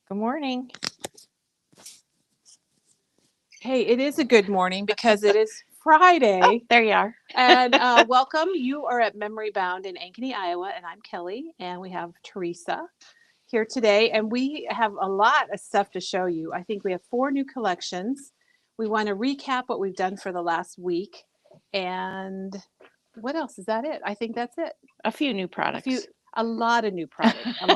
Good morning. Hey, it is a good morning because it is Oh, Friday. there you are. And welcome. You are at Memory Bound in Ankeny, Iowa, and I'm Kelly, and we have Teresa here today, and we have a lot of stuff to show you. I think we have 4 new collections. We want to recap what we've done for the last week, and what else? Is that it? I think that's it. A few new A few, products. a lot of new products, a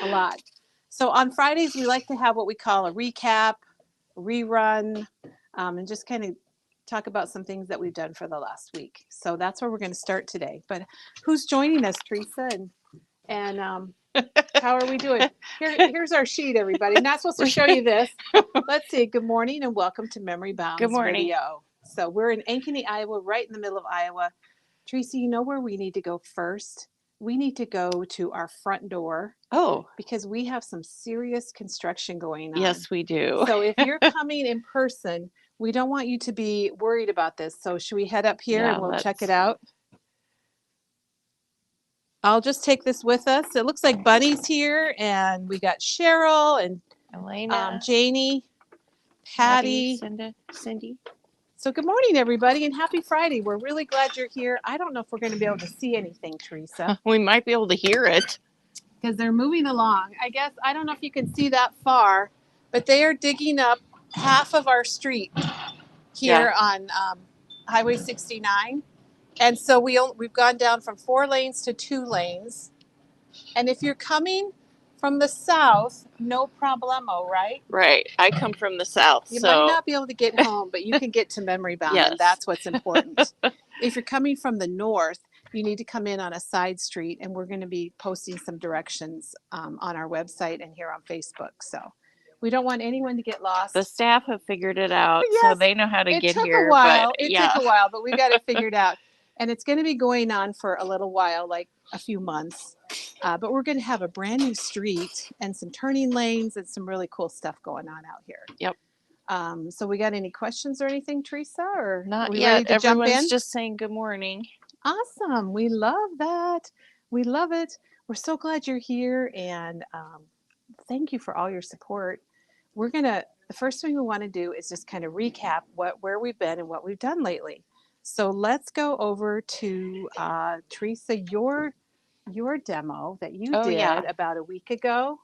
lot. So on Fridays, we like to have what we call a recap, rerun, and just kind of talk about some things that we've done for the last week. So that's where we're going to start today. But who's joining us, Teresa? And how are we doing? Here's our sheet, everybody. Not supposed to show you this. Let's see. Good morning and welcome to Memory Good Bounds morning. Radio. So we're in Ankeny, Iowa, right in the middle of Iowa. Teresa, you know where we need to go first? We need to go to our front door Oh, because we have some serious construction going on. yes, we do. So if you're coming in person, we don't want you to be worried about this. So should we head up here Yeah, and we'll check it let's. out? I'll just take this with us. It looks like Bunny's here, and we got Cheryl and Elena, Janie, Patty, Patty. Cindy. So good morning, everybody, and happy Friday. We're really glad you're here. I don't know if we're going to be able to see anything, Teresa, We might be able to hear it. because they're moving along. I guess I don't know if you can see that far, but they are digging up half of our street here on Highway 69. And so we've gone down from 4 lanes to 2 lanes. And if you're coming from the south, no problemo, right? Right. I come from the south, You so might not be able to get home, but you can get to Memory Bound, yes. and that's what's important. If you're coming from the north, you need to come in on a side street, and we're going to be posting some directions on our website and here on Facebook. So we don't want anyone to get lost. The staff have figured it out, so Yes, they know how to it get took a here. while. But It yeah, took a while, but we got it figured out. And it's going to be going on for a little while, like a few months. But we're going to have a brand new street and some turning lanes and some really cool stuff going on out here. Yep. So we got any questions or anything, Teresa? Or are Not we yet. ready to jump Everyone's in? just saying good morning. Awesome. We love that. We love it. We're so glad you're here, and thank you for all your support. The first thing we want to do is just kind of recap where we've been and what we've done lately. So let's go over to Teresa, your demo that you Oh, did yeah. about a week ago.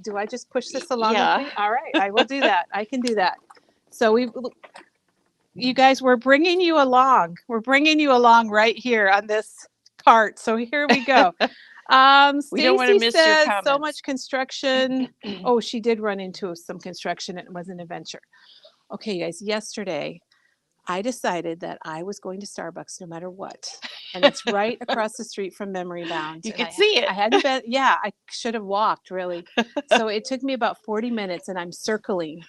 Do I just push this along Yeah. with me? All right, I will do that. I can do that. So you guys, we're bringing you along. We're bringing you along right here on this cart. So here we go. We don't want to Stacy miss your says so comments. much construction. Oh, she did run into some construction. It was an adventure. Okay, guys, yesterday I decided that I was going to Starbucks no matter what. And it's right across the street from Memory Bound. You And can see it. I hadn't been, yeah, I should have walked really. So it took me about 40 minutes and I'm circling,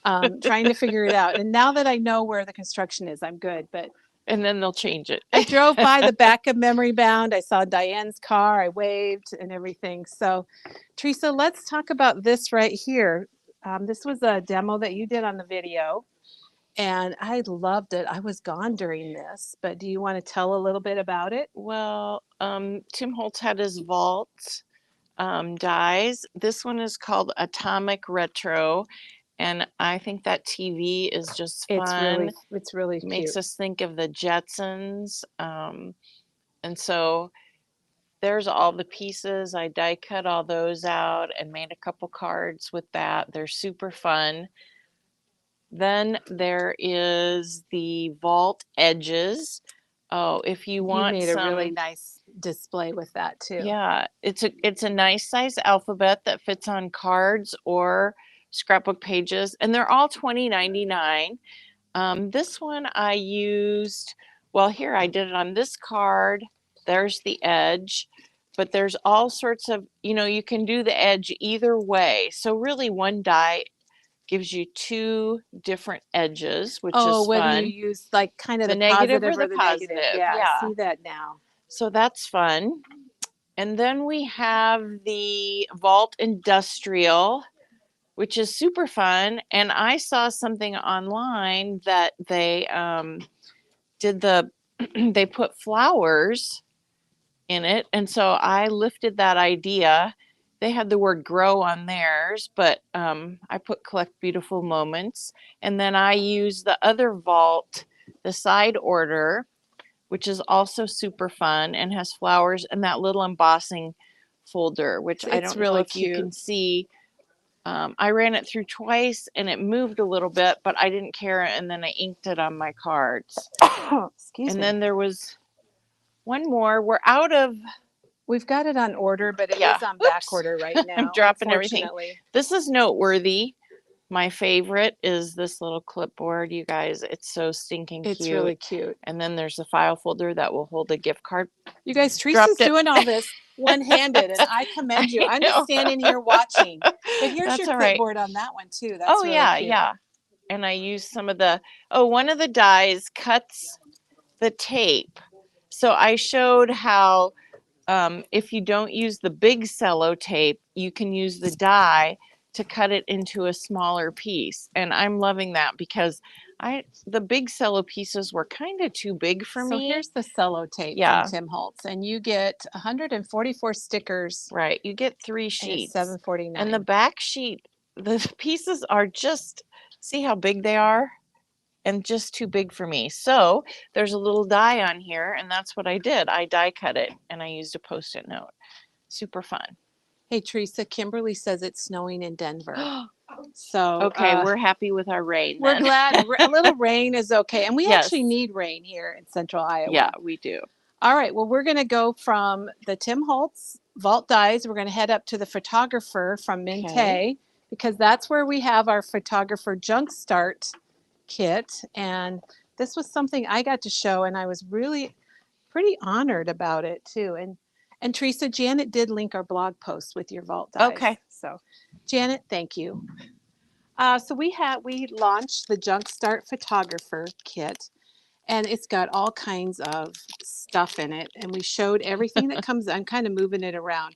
trying to figure it out. And now that I know where the construction is, I'm good. But And then they'll change it. I drove by the back of Memory Bound. I saw Diane's car. I waved and everything. So, Teresa, let's talk about this right here. This was a demo that you did on the video, and I loved it. I was gone during this, but do you want to tell a little bit about it? Well, Tim Holtz had his vault dies. This one is called Atomic Retro, and I think that TV is just fun. It's really Makes cute. us think of the Jetsons, and so there's all the pieces. I die cut all those out and made a couple cards with that. They're super fun. Then there is the vault edges. Oh, if you want made a really some, nice display with that too. yeah, it's a nice size alphabet that fits on cards or scrapbook pages, and they're all $20.99. This one I used, well, here I did it on this card. There's the edge, but there's all sorts of, you can do the edge either way. So really one die gives you 2 different edges, which is Whether you fun. use like kind of The the negative positive or the or the negative. positive. Yeah, I Yeah. see that now. So that's fun. And then we have the Vault Industrial, which is super fun. And I saw something online that they they put flowers in it. And so I lifted that idea. they had the word grow on theirs, but I put collect beautiful moments. And then I use the other vault, the side order, which is also super fun and has flowers and that little embossing folder, which I don't know really if you cute. can see. I ran it through twice and it moved a little bit, but I didn't care. And then I inked it on my cards. Excuse And me. then there was one more. We're out of. We've got it on order, but it Yeah. is on back order right now. I'm dropping everything. Unfortunately. This is noteworthy. My favorite is this little clipboard, you guys. It's so stinking cute. It's really cute. And then there's a file folder that will hold a gift card. You guys, Teresa's doing all this one-handed, and I commend you. I'm just standing here watching. But here's That's your all right. clipboard on that one too. That's Oh really yeah, cute. yeah. And I use some of the, one of the dies cuts the tape. So I showed how if you don't use the big cello tape, you can use the die to cut it into a smaller piece. And I'm loving that because the big cello pieces were kind of too big for me. So here's the cello tape from Tim Holtz, and you get 144 stickers. Right, you get 3 sheets. $7.49. And the back sheet, the pieces are just, see how big they are? And just too big for me. So there's a little die on here, and that's what I did. I die cut it, and I used a Post-it note. Super fun. Hey, Teresa, Kimberly says it's snowing in Denver. So okay, we're happy with our rain. We're glad a little rain is okay. And we actually need rain here in central Iowa. Yeah, we do. All right, well, we're going to go from the Tim Holtz Vault Dies. We're going to head up to the Photographer from Mintay, because that's where we have our Photographer Junk Start kit. And this was something I got to show, and I was really pretty honored about it too. And Teresa, Janet did link our blog post with your Vault Dies. Okay. So Janet, thank you. So we launched the Junk Start Photographer kit, and it's got all kinds of stuff in it. And we showed everything that comes. I'm kind of moving it around.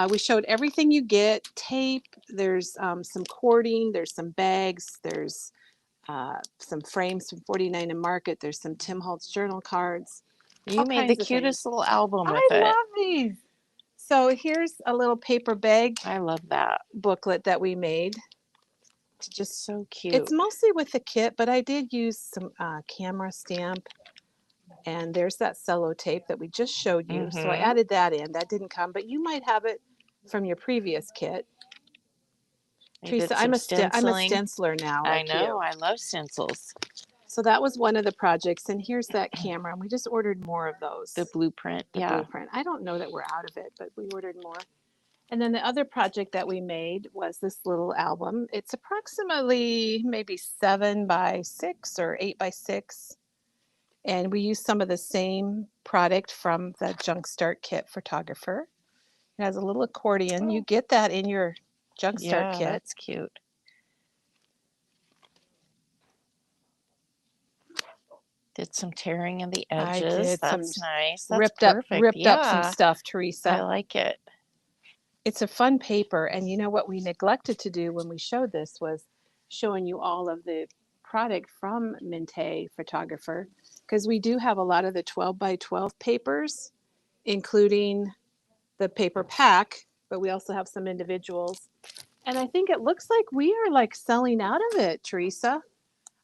We showed everything you get: tape. There's some cording. There's some bags. There's some frames from 49 and Market. There's some Tim Holtz journal cards. You made the cutest little album with it. I love these. So here's a little paper bag. I love that booklet that we made. It's just so cute. It's mostly with the kit, but I did use some camera stamp. And there's that cello tape that we just showed you. So I added that in. That didn't come, but you might have it from your previous kit. Teresa, I'm a stenciler now. I know. I love stencils. So that was one of the projects. And here's that camera. And we just ordered more of those. The blueprint. The blueprint. I don't know that we're out of it, but we ordered more. And then the other project that we made was this little album. It's approximately maybe 7 by 6 or 8 by 6. And we used some of the same product from the Junk Start Kit Photographer. It has a little accordion. You get that in your Junk Start kit. That's cute. Did some tearing of the edges. I did. That's nice. That's ripped perfect. up some stuff, Teresa. I like it. It's a fun paper. And you know what we neglected to do when we showed this was showing you all of the product from Mintay Photographer, because we do have a lot of the 12 by 12 papers, including the paper pack, but we also have some individuals. And I think it looks like we are like selling out of it, Teresa.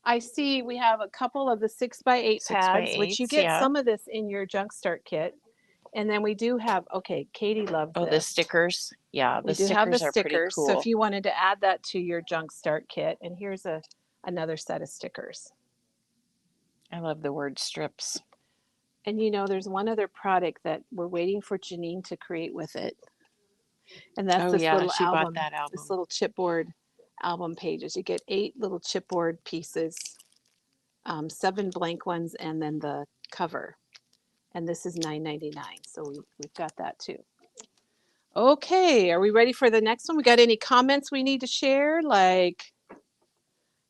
I see we have a couple of the 6 by 8 pads, which you get some of this in your Junk Start kit. And then we do have, Katie loved this. The stickers. Yeah, we do have the stickers. Cool. So if you wanted to add that to your Junk Start kit, and here's another set of stickers. I love the word strips. And you know, there's one other product that we're waiting for Janine to create with it. And that's this little album. Bought that album. This little chipboard album pages. You get 8 little chipboard pieces, 7 blank ones, and then the cover. And this is $9.99. So we've got that too. Okay, are we ready for the next one? We got any comments we need to share? Like,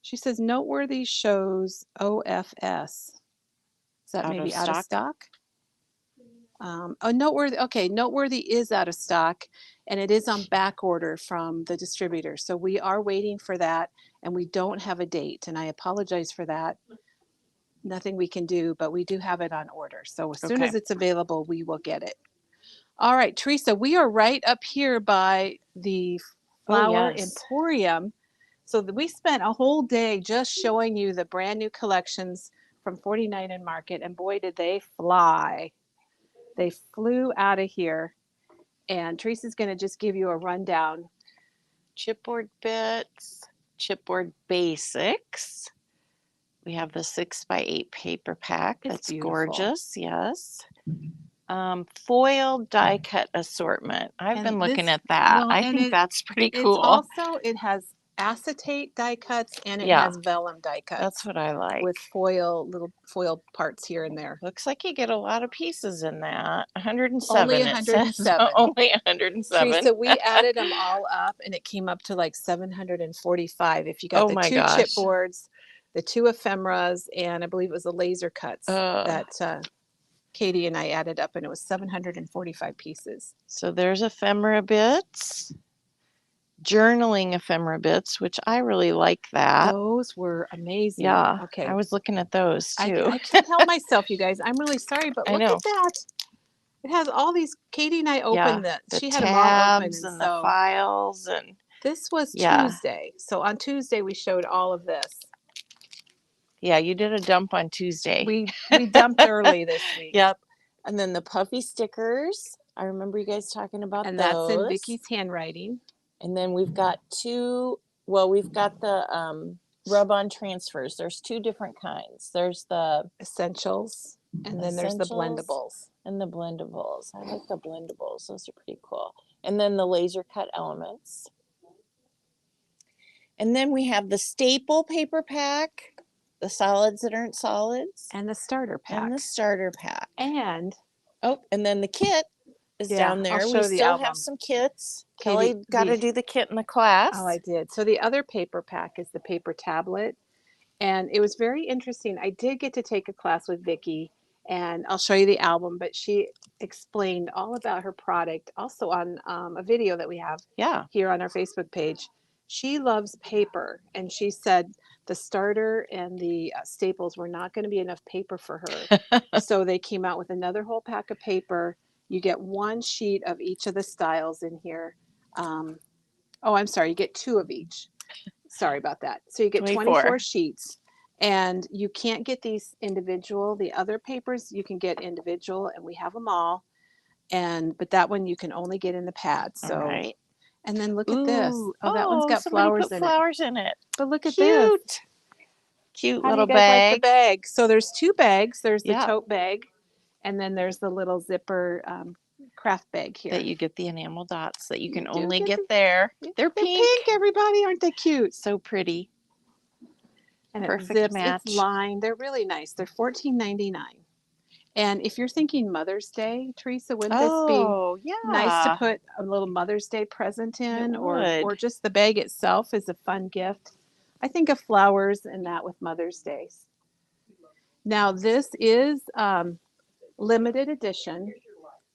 she says, noteworthy shows OFS. Is that maybe out of stock? Noteworthy. Okay, noteworthy is out of stock, and it is on back order from the distributor. So we are waiting for that, and we don't have a date. And I apologize for that. Nothing we can do, but we do have it on order. So as soon as it's available, we will get it. All right, Teresa, we are right up here by the Oh, Flower yes. Emporium. So we spent a whole day just showing you the brand new collections from 49 and Market, and boy, did they fly. They flew out of here. And Teresa's going to just give you a rundown. Chipboard bits, chipboard basics. We have the 6x8 paper pack. It's That's beautiful. gorgeous. Yes. Foil die cut assortment. I've been looking at that. I think that's pretty cool. It's also, it has acetate die cuts and it has vellum die cuts. That's what I like. With foil, little foil parts here and there. Looks like you get a lot of pieces in that. 107. Only 107. Only 107. Teresa, we added them all up and it came up to like 745 if you got the two chipboards, the two ephemeras, and I believe it was the laser cuts that Katie and I added up, and it was 745 pieces. So there's ephemera bits, journaling ephemera bits, which I really like that. Those were amazing. Yeah. Okay. I was looking at those too. I can't help myself, you guys. I'm really sorry, but look at that. It has all these. Katie and I opened that. She had them all open, and the files, and this was Tuesday. So on Tuesday we showed all of this. Yeah, you did a dump on Tuesday. We dumped early this week. Yep. And then the puffy stickers. I remember you guys talking about those. And that's in Vicky's handwriting. And then we've got we've got the rub-on transfers. There's two different kinds. There's the essentials, and then there's the blendables. And the blendables. I like the blendables. Those are pretty cool. And then the laser cut elements. And then we have the staple paper pack, the solids that aren't solids, and the starter pack. And then the kit is down there. We still have some kits. Kelly got to do the kit in the class. Oh, I did. So the other paper pack is the paper tablet, and it was very interesting. I did get to take a class with Vicky, and I'll show you the album, but she explained all about her product also on a video that we have here on our Facebook page. She loves paper, and she said the starter and the staples were not going to be enough paper for her. So they came out with another whole pack of paper. You get one sheet of each of the styles in here. I'm sorry, you get two of each. Sorry about that. So you get 24 sheets, and you can't get these individual. The other papers you can get individual, and we have them all. But that one you can only get in the pad. So. All right. And then look at this. Oh, that one's got flowers in it. But look at this. Cute How little do you guys bag. like the bag? So there's two bags. There's the tote bag, and then there's the little zipper craft bag here. That you get the enamel dots that you can only get there. They're pink, everybody. Aren't they cute? So pretty. And perfect match. It's lined. They're really nice. They're $14.99. And if you're thinking Mother's Day, Teresa, wouldn't this be nice to put a little Mother's Day present in, or just the bag itself is a fun gift? I think of flowers and that with Mother's Day. Now this is limited edition,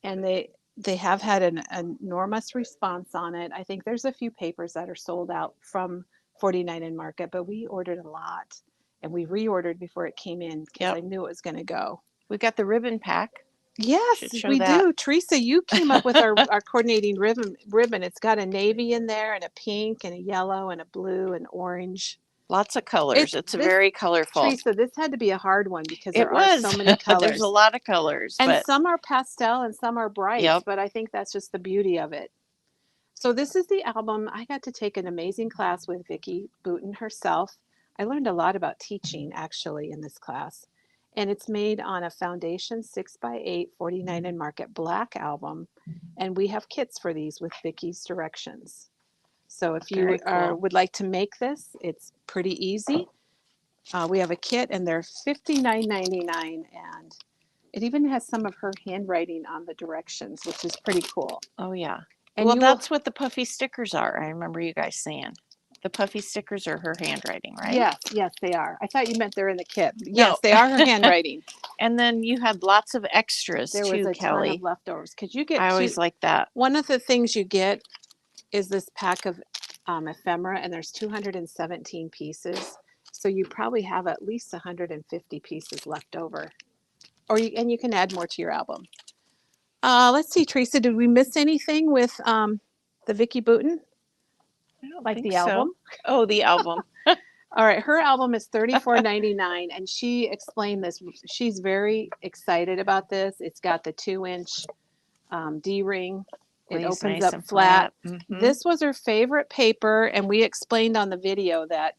and they have had an enormous response on it. I think there's a few papers that are sold out from 49 and Market, but we ordered a lot, and we reordered before it came in because I knew it was going to go. We got the ribbon pack. Yes, we do. Teresa, you came up with our coordinating ribbon. It's got a navy in there, and a pink, and a yellow, and a blue, and orange. Lots of colors. It's very colorful. Teresa, this had to be a hard one because there are so many colors. There's a lot of colors. And some are pastel and some are bright, but I think that's just the beauty of it. So this is the album. I got to take an amazing class with Vicki Booten herself. I learned a lot about teaching, actually, in this class. And it's made on a Foundation 6x8 49 and Market black album. And we have kits for these with Vicky's directions. So if you would like to make this, it's pretty easy. We have a kit, and they're $59.99. And it even has some of her handwriting on the directions, which is pretty cool. Oh, yeah. And that's what the puffy stickers are. I remember you guys saying. The puffy stickers are her handwriting, right? Yes, they are. I thought you meant they're in the kit. Yes, they are her handwriting. And then you had lots of extras there too, was a Kelly. Ton of leftovers because you get. I always like that. One of the things you get is this pack of ephemera, and there's 217 pieces. So you probably have at least 150 pieces left over, and you can add more to your album. Let's see, Teresa, did we miss anything with the the Vicky Booten? I don't Like think the so. album? Oh, the album. All right, her album is $34.99, and she explained this. She's very excited about this. It's got the 2-inch D-ring. It Lays opens nice up and flat. Mm-hmm. This was her favorite paper, and we explained on the video that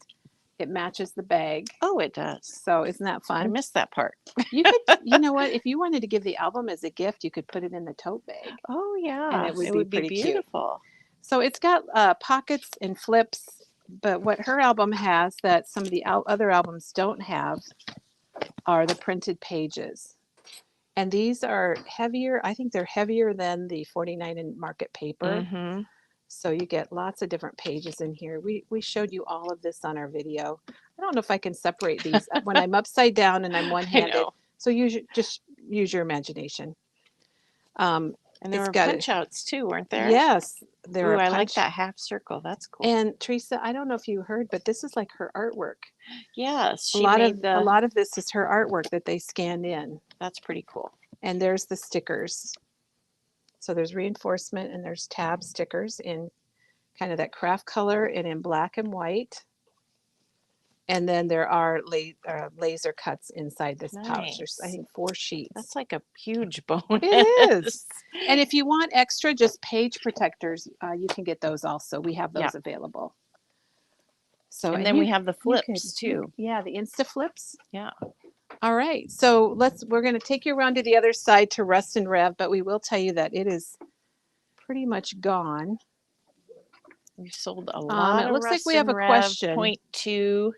it matches the bag. Oh, it does. So isn't that fun? I missed that part. You could, you know what? If you wanted to give the album as a gift, you could put it in the tote bag. Oh, yeah. And it would be pretty beautiful. Cute. So it's got pockets and flips. But what her album has that some of the other albums don't have are the printed pages. And these are heavier. I think they're heavier than the 49 in market paper. Mm-hmm. So you get lots of different pages in here. We showed you all of this on our video. I don't know if I can separate these when I'm upside down and I'm one-handed. So just use your imagination. And there were punch outs too, weren't there? Yes. There Ooh, I like that half circle. That's cool. And Teresa, I don't know if you heard, but this is like her artwork. Yes, a lot of this is her artwork that they scanned in. That's pretty cool. And there's the stickers. So there's reinforcement and there's tab stickers in kind of that craft color and in black and white. And then there are laser cuts inside this pouch. There's, I think, 4 sheets. That's like a huge bonus. It is. And if you want extra, just page protectors, you can get those also. We have those available. So and then we have the flips too. Yeah, the Insta flips. Yeah. All right. So we're going to take you around to the other side to Rust and Rev, but we will tell you that it is pretty much gone. We sold a lot. It looks like we have a question. 0.2.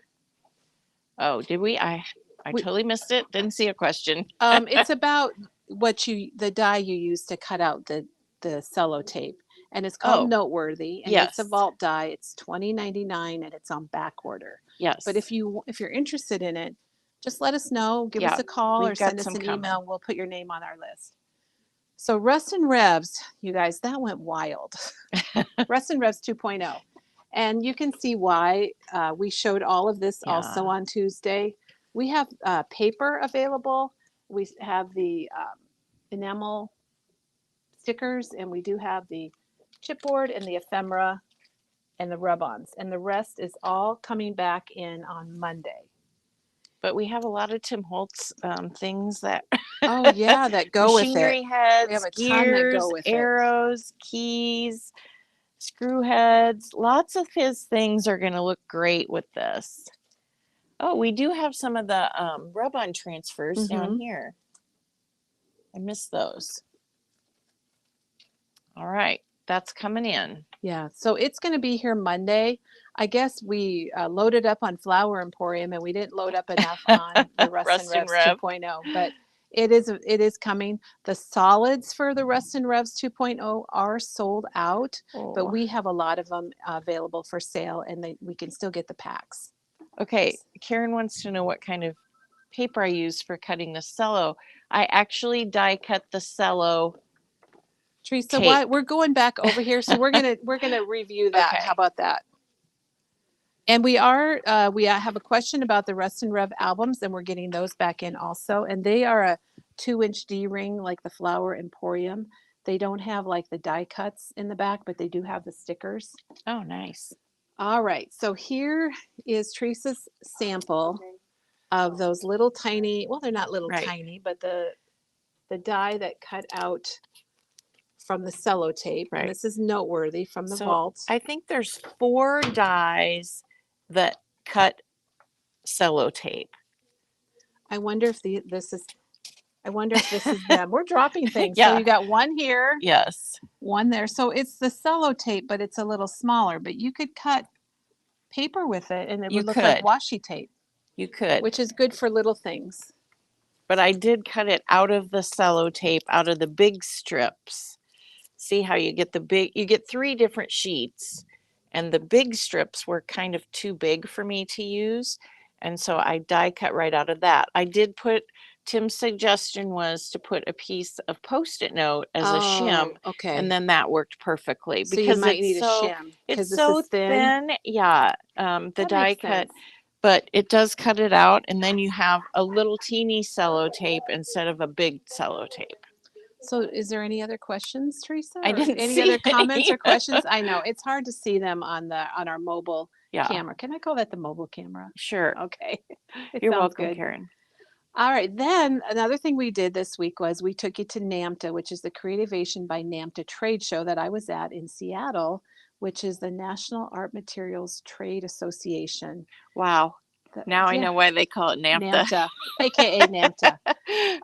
Oh, did we? I totally missed it. Didn't see a question. It's about the die you use to cut out the cellotape, and it's called Noteworthy, and it's a vault die. It's $20.99, and it's on back order. Yes. But if you're interested in it, just let us know. Give us a call or send us an email. We'll put your name on our list. So Rust and Revs, you guys, that went wild. Rust and Revs 2.0. And you can see why. We showed all of this also on Tuesday. We have paper available. We have the enamel stickers, and we do have the chipboard and the ephemera and the rub-ons. And the rest is all coming back in on Monday. But we have a lot of Tim Holtz things that that go with it. Machinery heads, we have a gears, ton that go with arrows, keys, screw heads. Lots of his things are going to look great with this. Oh, we do have some of the rub-on transfers down here. I missed those. All right, that's coming in. Yeah, so it's going to be here Monday. I guess we loaded up on Flower Emporium, and we didn't load up enough on the Rust and Revs 2.0, but it is coming. The solids for the Rust and Revs 2.0 are sold out, but we have a lot of them available for sale, and we can still get the packs. Okay, Karen wants to know what kind of paper I use for cutting the cello. I actually die cut the cello. Teresa, we're going back over here, so we're gonna review that. Okay. How about that? And we have a question about the Rust and Rev albums, and we're getting those back in also. And they are a 2-inch D-ring like the Flower Emporium. They don't have like the die cuts in the back, but they do have the stickers. Oh, nice. All right, so here is Teresa's sample of those little tiny, well, they're not little tiny, but the die that cut out from the cello tape. Right. And this is Noteworthy from the vault. I think there's 4 dies that cut cello tape. I wonder if this is them. We're dropping things. So you got one here. Yes. One there. So it's the cello tape, but it's a little smaller. But you could cut paper with it, and it would look like washi tape. You could. Which is good for little things. But I did cut it out of the cello tape, out of the big strips. See how you get you get 3 different sheets, and the big strips were kind of too big for me to use. And so I die cut right out of that. I did Tim's suggestion was to put a piece of Post-it note as a shim. Okay. And then that worked perfectly. So because you might need a shim. It's so thin. Yeah. The die cut. But it does cut it out, and then you have a little teeny cello tape instead of a big cello tape. So is there any other questions, Teresa? I Or didn't any see other comments any. or questions? I know it's hard to see them on our mobile Yeah, camera. Can I call that the mobile camera? sure. Okay. It You're sounds welcome, good. Karen. All right. Then another thing we did this week was we took you to NAMTA, which is the Creativation by NAMTA trade show that I was at in Seattle, which is the National Art Materials Trade Association. Wow. Now I Yeah, know why they call it NAMTA. NAMTA, aka NAMTA.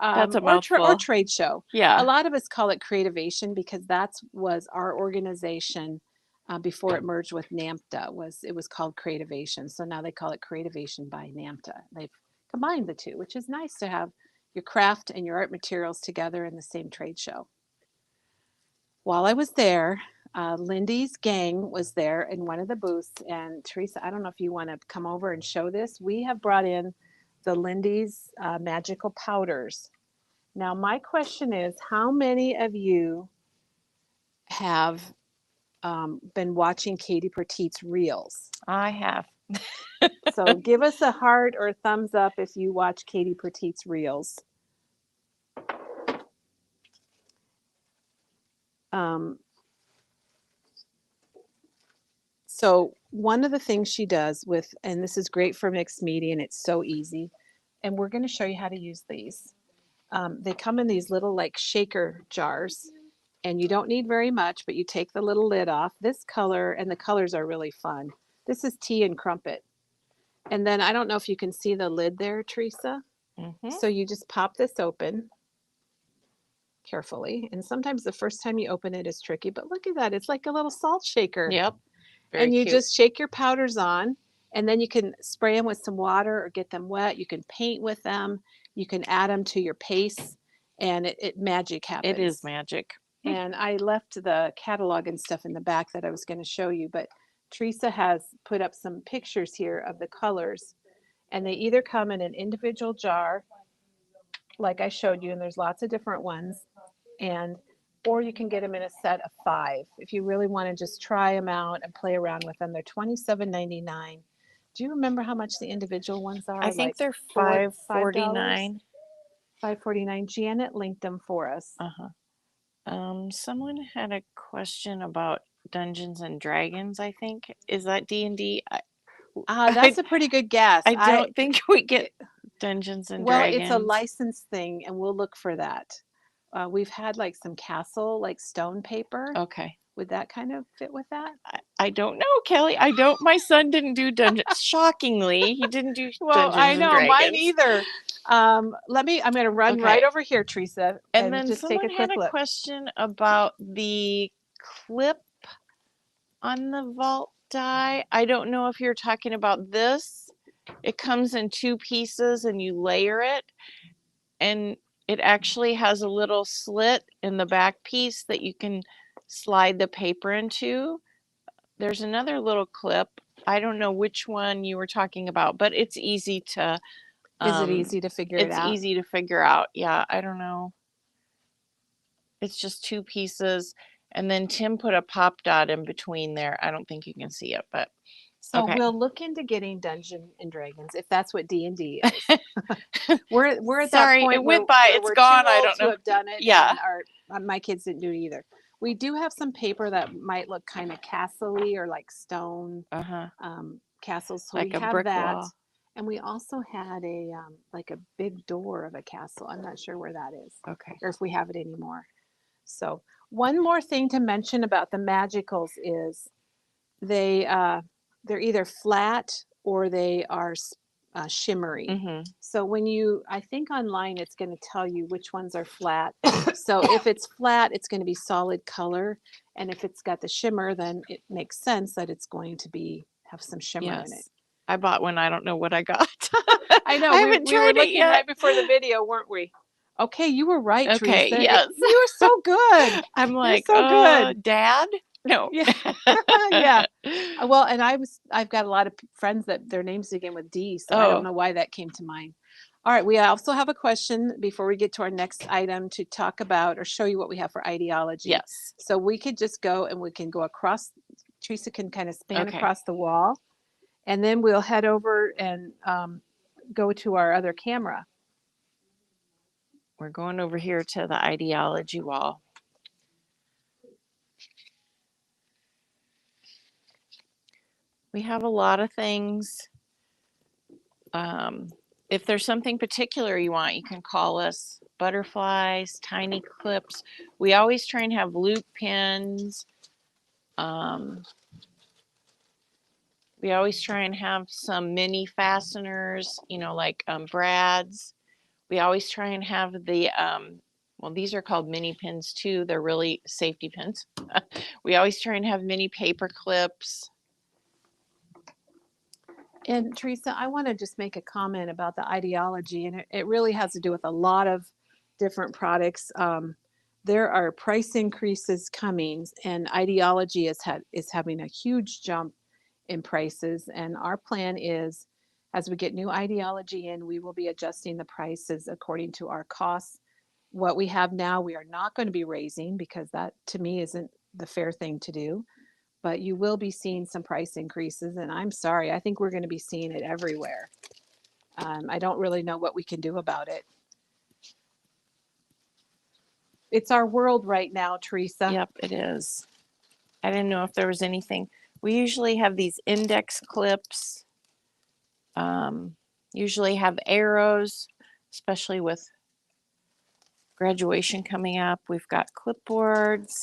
That's a Or mouthful. trade show. Yeah. A lot of us call it Creativation because that was our organization before it merged with NAMTA. It was called Creativation. So now they call it Creativation by NAMTA. They've combined the two, which is nice to have your craft and your art materials together in the same trade show. While I was there, Lindy's gang was there in one of the booths. And Teresa, I don't know if you want to come over and show this. We have brought in the Lindy's magical powders. Now, my question is, how many of you have been watching Katie Petit's reels? I have. So give us a heart or a thumbs up if you watch Katie Petit's reels. So one of the things she does with, and this is great for mixed media and it's so easy, and we're going to show you how to use these. They come in these little like shaker jars, and you don't need very much, but you take the little lid off. This color, and the colors are really fun. This is tea and crumpet. And then I don't know if you can see the lid there, Teresa. Mm-hmm. So you just pop this open carefully. And sometimes the first time you open it is tricky, but look at that. It's like a little salt shaker. Yep. Very And you cute. just shake your powders on, and then you can spray them with some water or get them wet. You can paint with them. You can add them to your paste, and it magic happens. It is magic. And I left the catalog and stuff in the back that I was going to show you, but Teresa has put up some pictures here of the colors, and they either come in an individual jar, like I showed you, and there's lots of different ones, and or you can get them in a set of 5 if you really want to just try them out and play around with them. They're $27.99. Do you remember how much the individual ones are? I think like they're $5. $5.49. $5.49. Janet linked them for us. Uh-huh. Someone had a question about Dungeons and Dragons, I think. Is that D&D? That's a pretty good guess. I don't think we get Dungeons and Well, Dragons. it's a license thing, and we'll look for that. We've had like some castle, like stone paper. Okay. Would that kind of fit with that? I don't know, Kelly. My son didn't do Dungeons. Shockingly, he didn't do Well, Dungeons I know, and mine Dragons. either. I'm going to run right over here, Teresa, And then just take a someone quick had a look. question about the clip on the vault die. I don't know if you're talking about this. It comes in 2 pieces and you layer it, and it actually has a little slit in the back piece that you can slide the paper into. There's another little clip. I don't know which one you were talking about, but it's easy to Is it easy to figure it out? It's easy to figure out. Yeah, I don't know. It's just 2 pieces, and then Tim put a pop dot in between there. I don't think you can see it, but so okay. we'll look into getting Dungeons and Dragons if that's what D&D is. we're at Sorry, that point it went by. It's we're gone. too I old don't to know. have done it. Yeah. And my kids didn't do it either. We do have some paper that might look kind of castle-y or like stone castles. So like we a have brick that. wall. And we also had a like a big door of a castle. I'm not sure where that is. Okay. Or if we have it anymore. So one more thing to mention about the magicals is they're either flat or they are shimmery. Mm-hmm. So I think online it's going to tell you which ones are flat. So if it's flat, it's going to be solid color, and if it's got the shimmer, then it makes sense that it's going to have some shimmer in it. I bought one. I don't know what I got. I know. I haven't we were tried it looking yet. right before the video, weren't we? Okay, you were right, Okay, Teresa. yes. You were so good. I'm like, so good. Dad? No. Yeah. Yeah. Well, and I've got a lot of friends that their names begin with D, so I don't know why that came to mind. All right, we also have a question before we get to our next item to talk about or show you what we have for ideology. Yes. So we could just go and we can go across. Teresa can kind of span across the wall, and then we'll head over and go to our other camera. we're going over here to the ideology wall. We have a lot of things. If there's something particular you want, you can call us. Butterflies, tiny clips. We always try and have loop pins. We always try and have some mini fasteners, you know, like brads. We always try and have the, well, these are called mini pins too. They're really safety pins. We always try and have mini paper clips. And Teresa, I want to just make a comment about the ideology, and it really has to do with a lot of different products. There are price increases coming, and ideology is having a huge jump in prices. And our plan is, as we get new ideology in, we will be adjusting the prices according to our costs. What we have now, we are not going to be raising, because that to me isn't the fair thing to do. But you will be seeing some price increases, and I'm sorry, I think we're going to be seeing it everywhere. I don't really know what we can do about it. It's our world right now, Teresa. Yep, it is. I didn't know if there was anything. We usually have these index clips. Usually have arrows, especially with graduation coming up. We've got clipboards.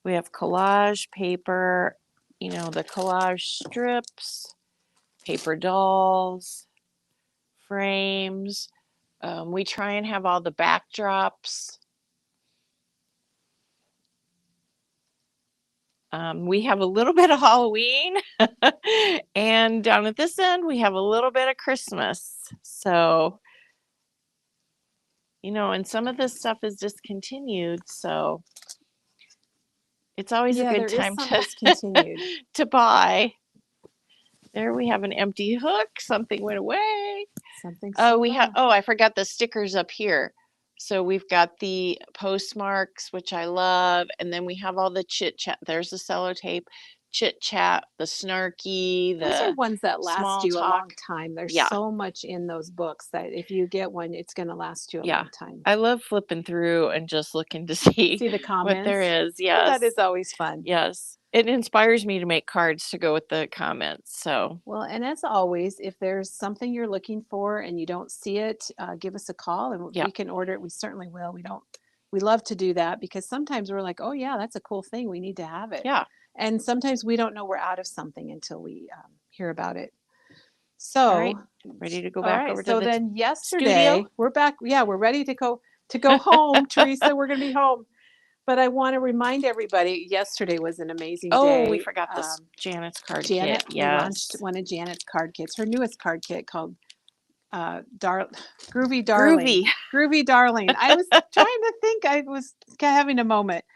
We have collage paper, you know, the collage strips, paper dolls, frames. We try and have all the backdrops. We have a little bit of Halloween, and down at this end, we have a little bit of Christmas. So, you know, and some of this stuff is discontinued, so it's always a good time to buy. There we have an empty hook. Something went away. I forgot the stickers up here. So we've got the postmarks, which I love, and then we have all the chit chat. There's the sellotape, chit chat, the snarky, those are ones that last you a long time. There's so much in those books that if you get one, it's going to last you a long time. I love flipping through and just looking to see the comments. What there is. Yes, that is always fun. Yes, it inspires me to make cards to go with the comments. So well, and as always, if there's something you're looking for and you don't see it, give us a call and we can order it. We certainly will. We love to do that, because sometimes we're like, oh yeah, that's a cool thing, we need to have it. Yeah. And sometimes we don't know we're out of something until we hear about it. So all right, ready to go back over to the then yesterday studio? We're back. Yeah, we're ready to go home. Teresa, we're going to be home. But I want to remind everybody, yesterday was an amazing day. Oh, we forgot this Janet's card kit. We launched one of Janet's card kits, her newest card kit called Groovy Darling. Groovy Darling. I was trying to think. I was having a moment.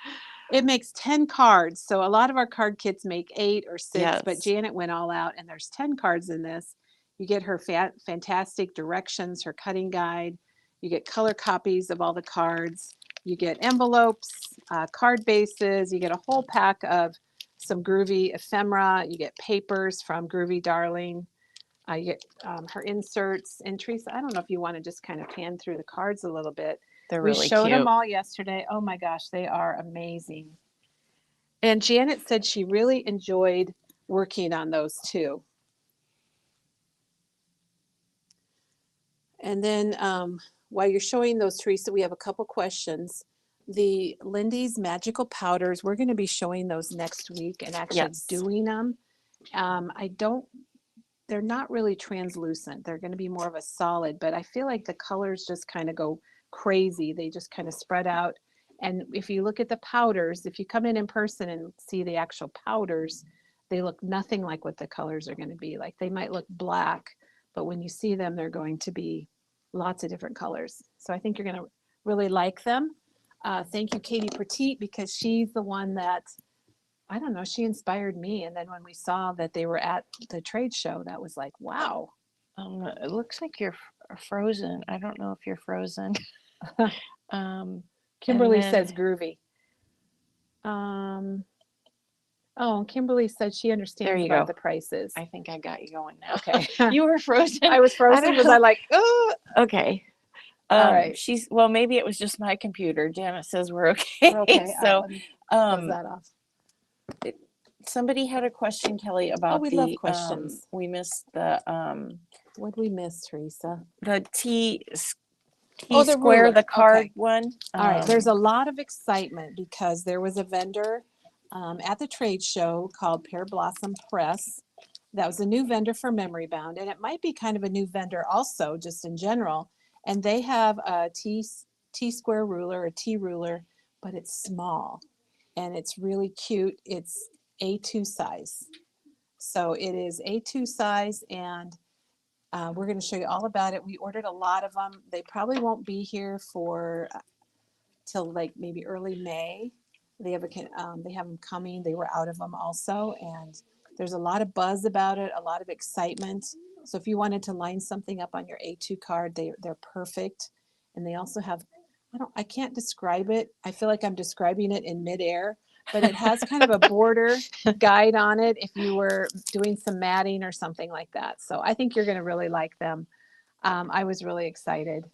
It makes 10 cards. So a lot of our card kits make 8 or 6, but Janet went all out, and there's 10 cards in this. You get her fantastic directions, her cutting guide. You get color copies of all the cards. You get envelopes, card bases. You get a whole pack of some groovy ephemera. You get papers from Groovy Darling. You get her inserts. And Teresa, I don't know if you want to just kind of pan through the cards a little bit. They're really We showed cute. them all yesterday. Oh my gosh, they are amazing. And Janet said she really enjoyed working on those too. And then while you're showing those, Teresa, we have a couple questions. The Lindy's Magical Powders, we're going to be showing those next week and actually doing them. They're not really translucent. They're going to be more of a solid, but I feel like the colors just kind of go crazy. They just kind of spread out. And if you look at the powders, if you come in person and see the actual powders, they look nothing like what the colors are going to be. Like, they might look black, but when you see them, they're going to be lots of different colors. So I think you're going to really like them. Thank you, Katie Petit, because she's the one that, I don't know, she inspired me. And then when we saw that they were at the trade show, that was like, wow. It looks like you're frozen. I don't know if you're frozen. Kimberly says groovy. Kimberly said she understands about the prices. I think I got you going now. Okay. You were frozen. I was frozen. Was I like, oh, okay. All right. Well, maybe it was just my computer. Janet says we're okay. Okay. All right. So, Let me close um, that off. somebody had a question, Kelly, about we love questions. we missed What did we miss, Teresa? the Oh, the square, ruler. the card Okay. one. All right. There's a lot of excitement because there was a vendor at the trade show called Pear Blossom Press. That was a new vendor for Memory Bound, and it might be kind of a new vendor also, just in general. And they have a T square ruler, a T ruler, but it's small and it's really cute. It's A2 size. So it is A2 size, and we're going to show you all about it. We ordered a lot of them. They probably won't be here for till like maybe early May. They have them coming. They were out of them also, and there's a lot of buzz about it, a lot of excitement. So if you wanted to line something up on your A2 card, they're perfect. And they also have, I can't describe it. I feel like I'm describing it in midair, but it has kind of a border guide on it if you were doing some matting or something like that. So I think you're going to really like them. I was really excited.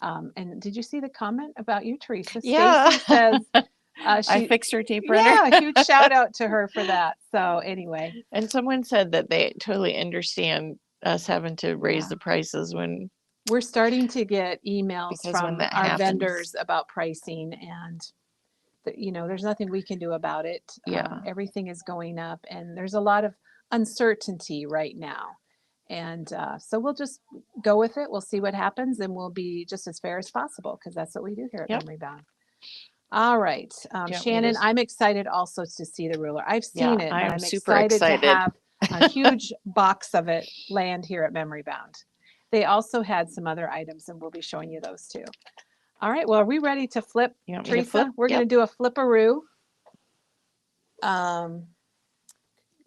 And did you see the comment about you, Teresa? Yeah. Stacy says I fixed her tape runner. Yeah, a huge shout out to her for that. So anyway. And someone said that they totally understand us having to raise the prices when we're starting to get emails from our vendors about pricing, and there's nothing we can do about it. Yeah. Everything is going up, and there's a lot of uncertainty right now. And so we'll just go with it. We'll see what happens, and we'll be just as fair as possible because that's what we do here at Memory Bound. All right, Shannon, I'm excited also to see the ruler. I've seen it, but I'm super excited to have a huge box of it land here at Memory Bound. They also had some other items, and we'll be showing you those too. All right, well, are we ready to flip, Teresa? We're going to do a flipperoo.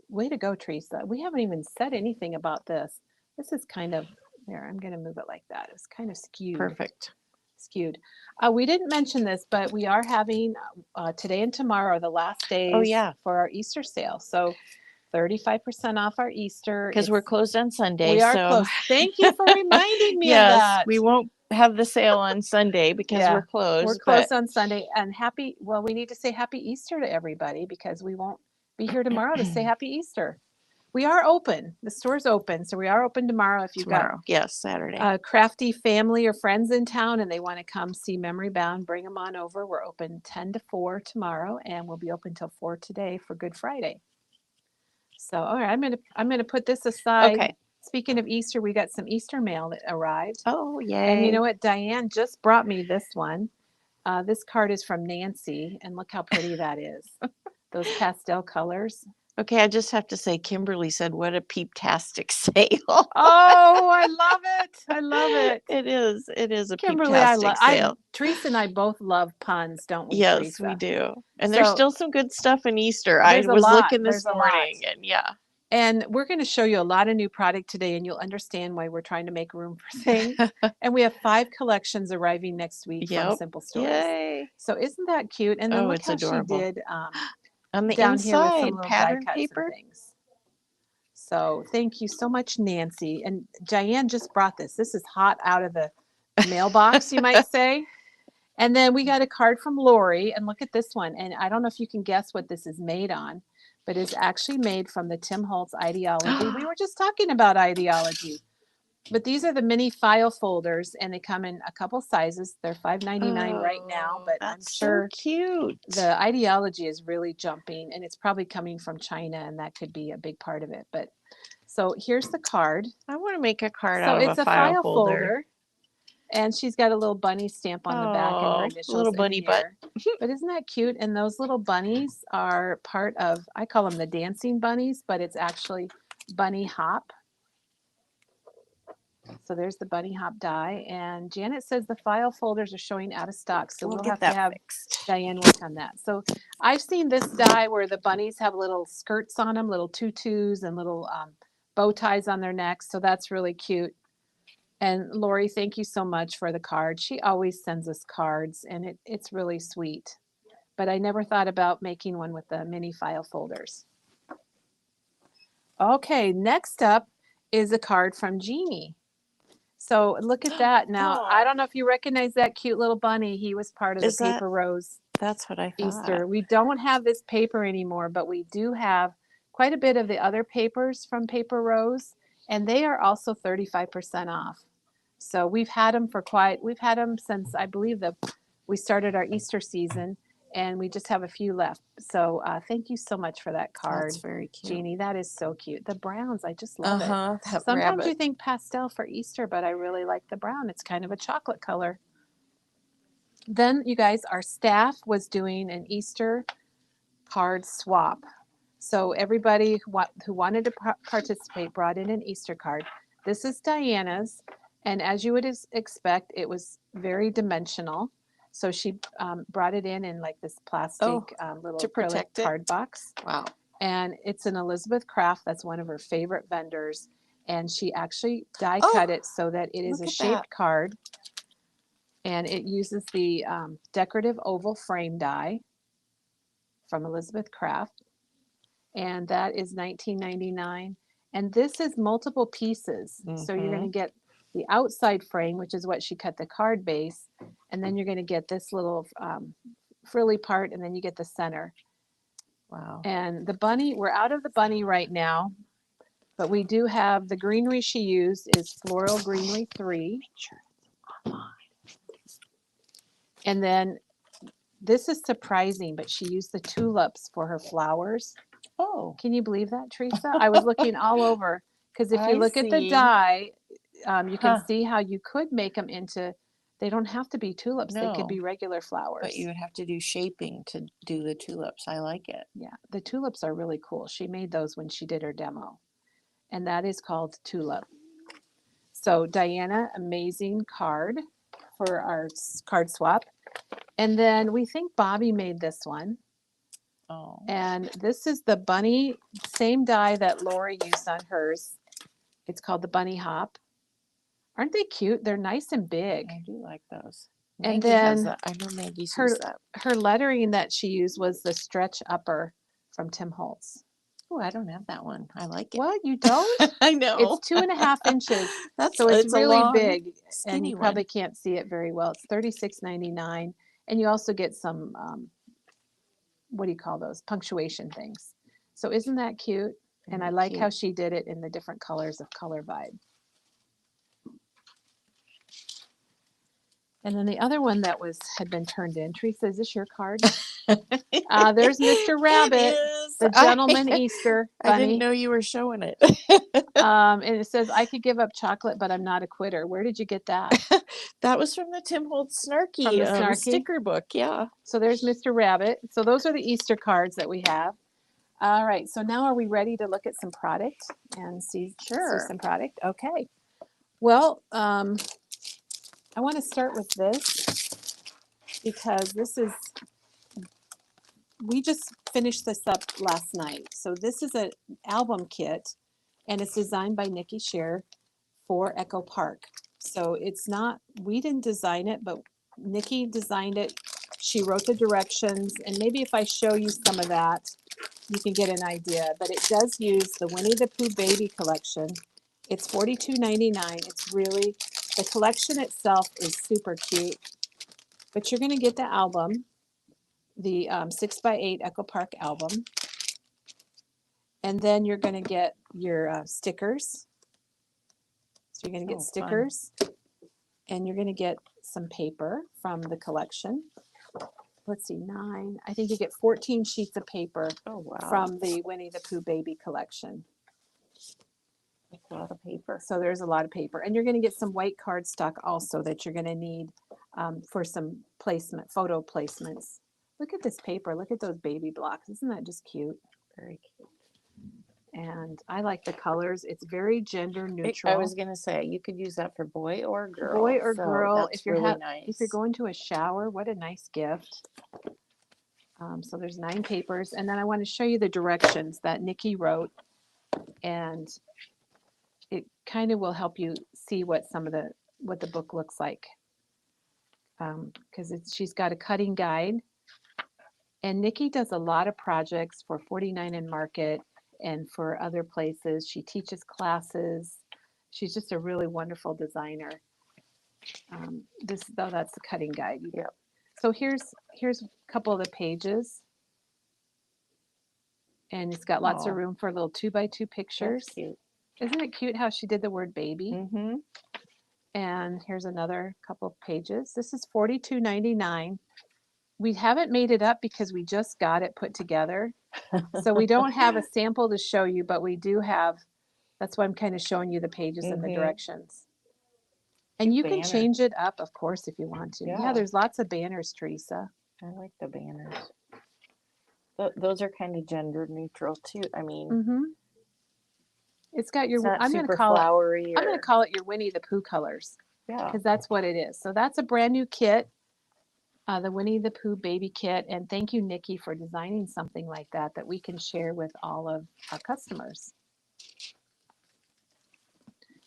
Way to go, Teresa. We haven't even said anything about this. This is kind of, there, I'm going to move it like that. It's kind of skewed. Perfect. Skewed. We didn't mention this, but we are having today and tomorrow are the last days for our Easter sale. So 35% off our Easter. Because we're closed on Sunday. We are closed. Thank you for reminding me of that. We won't have the sale on Sunday because we're closed. We're closed on Sunday. And we need to say happy Easter to everybody because we won't be here tomorrow to say happy Easter. We are open. The store's open. So we are open tomorrow. If you've got Saturday. A crafty family or friends in town and they want to come see Memory Bound, bring them on over. We're open 10 to 4 tomorrow, and we'll be open till 4 today for Good Friday. So, all right, I'm gonna put this aside. Okay. Speaking of Easter, we got some Easter mail that arrived. Oh, yay. And you know what? Diane just brought me this one. This card is from Nancy, and look how pretty that is. Those pastel colors. Okay, I just have to say, Kimberly said, what a peep-tastic sale. Oh, I love it. I love it. It is a Kimberly, peep-tastic sale. Teresa and I both love puns, don't we, Yes, Teresa? we do. And there's still some good stuff in Easter. I was looking this morning, and And we're going to show you a lot of new product today, and you'll understand why we're trying to make room for things. And we have 5 collections arriving next week from Simple Stories. Yay. So isn't that cute? And then look how adorable. She did on the down inside, here with some little pattern die cuts paper. And things. So thank you so much, Nancy. And Diane just brought this. This is hot out of the mailbox, you might say. And then we got a card from Lori, and look at this one. And I don't know if you can guess what this is made on, but it's actually made from the Tim Holtz Ideology. We were just talking about ideology. But these are the mini file folders, and they come in a couple sizes. They're $5.99 right now, but I'm sure so cute. The ideology is really jumping, and it's probably coming from China, and that could be a big part of it. But so here's the card. I want to make a card out of a file folder. So it's a file folder. And she's got a little bunny stamp on the back and her initials. Little bunny butt. But isn't that cute? And those little bunnies are part of, I call them the dancing bunnies, but it's actually bunny hop. So there's the bunny hop die. And Janet says the file folders are showing out of stock. So we'll have to have Diane work on that. So I've seen this die where the bunnies have little skirts on them, little tutus and little bow ties on their necks. So that's really cute. And Lori, thank you so much for the card. She always sends us cards, and it's really sweet. But I never thought about making one with the mini file folders. Okay, next up is a card from Jeannie. So look at that. Now, I Oh, don't know if you recognize that cute little bunny. He was part of the is that? Paper Rose That's what I thought. Easter. We don't have this paper anymore, but we do have quite a bit of the other papers from Paper Rose, and they are also 35% off. So we've had them we've had them since I believe we started our Easter season, and we just have a few left. So thank you so much for that card, That's very cute. Jeannie. That is so cute. The browns, I just love it. That Sometimes rabbit. you think pastel for Easter, but I really like the brown. It's kind of a chocolate color. Then, you guys, our staff was doing an Easter card swap. So everybody who wanted to participate brought in an Easter card. This is Diana's, and as you would expect, it was very dimensional. So she brought it in like this plastic little to acrylic protect it? card box. Wow. And it's an Elizabeth Craft. That's one of her favorite vendors. And she actually die Oh, cut it so that it is look a at shaped that. card. And it uses the decorative oval frame die from Elizabeth Craft. And that is $19.99. And this is multiple pieces. So you're going to get the outside frame, which is what she cut the card base. And then you're going to get this little frilly part, and then you get the center. Wow. And the bunny, we're out of the bunny right now, but we do have the greenery she used is Floral Greenery 3. And then this is surprising, but she used the tulips for her flowers. Oh. Can you believe that, Teresa? I was looking all over because if you look at the see. die, you can see how you could make them into, they don't have to be tulips. They could No, be regular flowers. but you would have to do shaping to do the tulips. I like it. Yeah, the tulips are really cool. She made those when she did her demo. And that is called Tulip. So Diana, amazing card for our card swap. And then we think Bobby made this one. Oh. And this is the bunny, same die that Lori used on hers. It's called the Bunny Hop. Aren't they cute? They're nice and big. I do like those. And Maggie has then that. I know Maggie's her, used that. her lettering that she used was the Stretch Upper from Tim Holtz. Oh, I don't have that one. I like it. What? You don't? I know. It's 2.5 inches. That's So it's really a long, big, and skinny you probably one. can't see it very well. It's $36.99, and you also get some what do you call those, punctuation things. So isn't that cute? And I like how she did it in the different colors of Color Vibe. And then the other one that had been turned in, Teresa, is this your card? There's Mr. Rabbit, the gentleman Easter bunny. I didn't know you were showing it. And it says, I could give up chocolate, but I'm not a quitter. Where did you get that? That was from the Tim Holtz Snarky, from the Snarky sticker book. Yeah. So there's Mr. Rabbit. So those are the Easter cards that we have. All right. So now are we ready to look at some product and see some product? Okay. Well, I want to start with this because we just finished this up last night. So this is an album kit, and it's designed by Nikki Shear for Echo Park. So it's not, we didn't design it, but Nikki designed it. She wrote the directions, and maybe if I show you some of that, you can get an idea. But it does use the Winnie the Pooh Baby collection. It's $42.99. It's really, the collection itself is super cute. But you're going to get the album, the 6x8 Echo Park album. And then you're going to get your stickers. So you're going to get stickers. Fun. And you're going to get some paper from the collection. Let's see, 9. I think you get 14 sheets of paper from the Winnie the Pooh Baby collection. That's a lot of paper. So there's a lot of paper. And you're going to get some white cardstock also that you're going to need for some photo placements. Look at this paper. Look at those baby blocks. Isn't that just cute? Very cute. And I like the colors. It's very gender neutral. I was going to say, you could use that for boy or girl. Boy or girl. That's really nice. If you're going to a shower, what a nice gift. So there's 9 papers. And then I want to show you the directions that Nikki wrote. And it kind of will help you see what what the book looks like. Because she's got a cutting guide. And Nikki does a lot of projects for 49 and Market and for other places. She teaches classes. She's just a really wonderful designer. This though, that's the cutting guide. Yep. So here's a couple of the pages, and it's got lots of Oh, room for little 2x2 pictures. that's cute. Isn't it cute how she did the word baby? Mm-hmm. And here's another couple of pages. This is $42.99. We haven't made it up because we just got it put together. So we don't have a sample to show you, but we do have, that's why I'm kind of showing you the pages and the directions. And you can change it up, of course, if you want to. Yeah, there's lots of banners, Teresa. I like the banners. Those are kind of gender neutral too. I mean, it's got your. It's not I'm going to super call flowery. it. I'm going to call it your Winnie the Pooh colors. Yeah. Because that's what it is. So that's a brand new kit, the Winnie the Pooh baby kit. And thank you, Nikki, for designing something like that that we can share with all of our customers.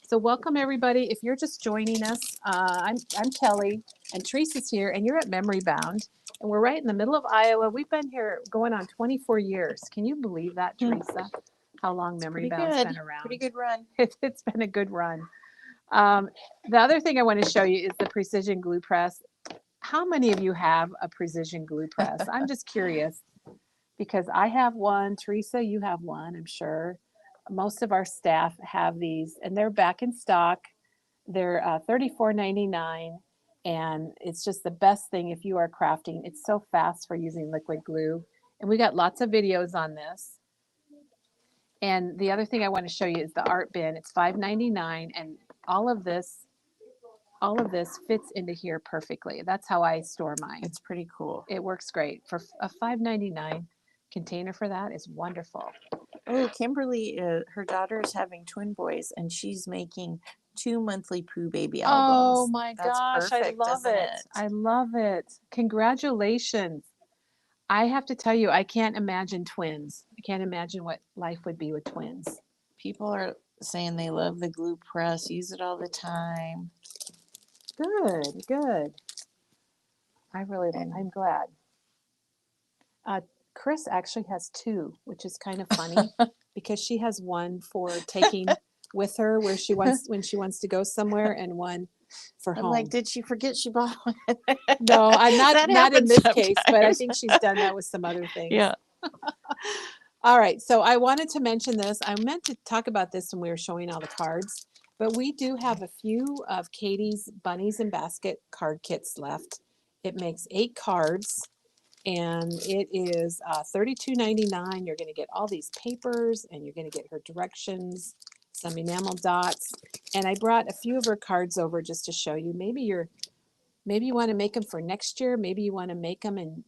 So welcome everybody. If you're just joining us, I'm Kelly, and Teresa's here, and you're at Memory Bound, and we're right in the middle of Iowa. We've been here going on 24 years. Can you believe that, Teresa? How long Memory Bound's been around? Pretty good run. It's been a good run. The other thing I want to show you is the precision glue press. How many of you have a precision glue press? I'm just curious because I have one. Teresa, you have one, I'm sure. Most of our staff have these, and they're back in stock. They're $34.99, and it's just the best thing if you are crafting. It's so fast for using liquid glue, and we got lots of videos on this. And the other thing I want to show you is the art bin. It's $5.99, and all of this fits into here perfectly. That's how I store mine. It's pretty cool. It works great. For a $5.99 container for that is wonderful. Oh, Kimberly, her daughter is having twin boys, and she's making 2 monthly Pooh baby albums. Oh my gosh, perfect, I love it. I love it. Congratulations. I have to tell you, I can't imagine twins. I can't imagine what life would be with twins. People are saying they love the glue press, use it all the time. Good, good. I'm glad. Chris actually has two, which is kind of funny because she has one for taking with her when she wants to go somewhere, and one for home. I'm like, did she forget she bought one? No, I'm not in this case, but I think she's done that with some other things. Yeah. All right, so I wanted to mention this. I meant to talk about this when we were showing all the cards, but we do have a few of Katie's Bunnies and Basket card kits left. It makes 8 cards, and it is $32.99. You're going to get all these papers, and you're going to get her directions, some enamel dots, and I brought a few of her cards over just to show you. Maybe you want to make them for next year. Maybe you want to make them and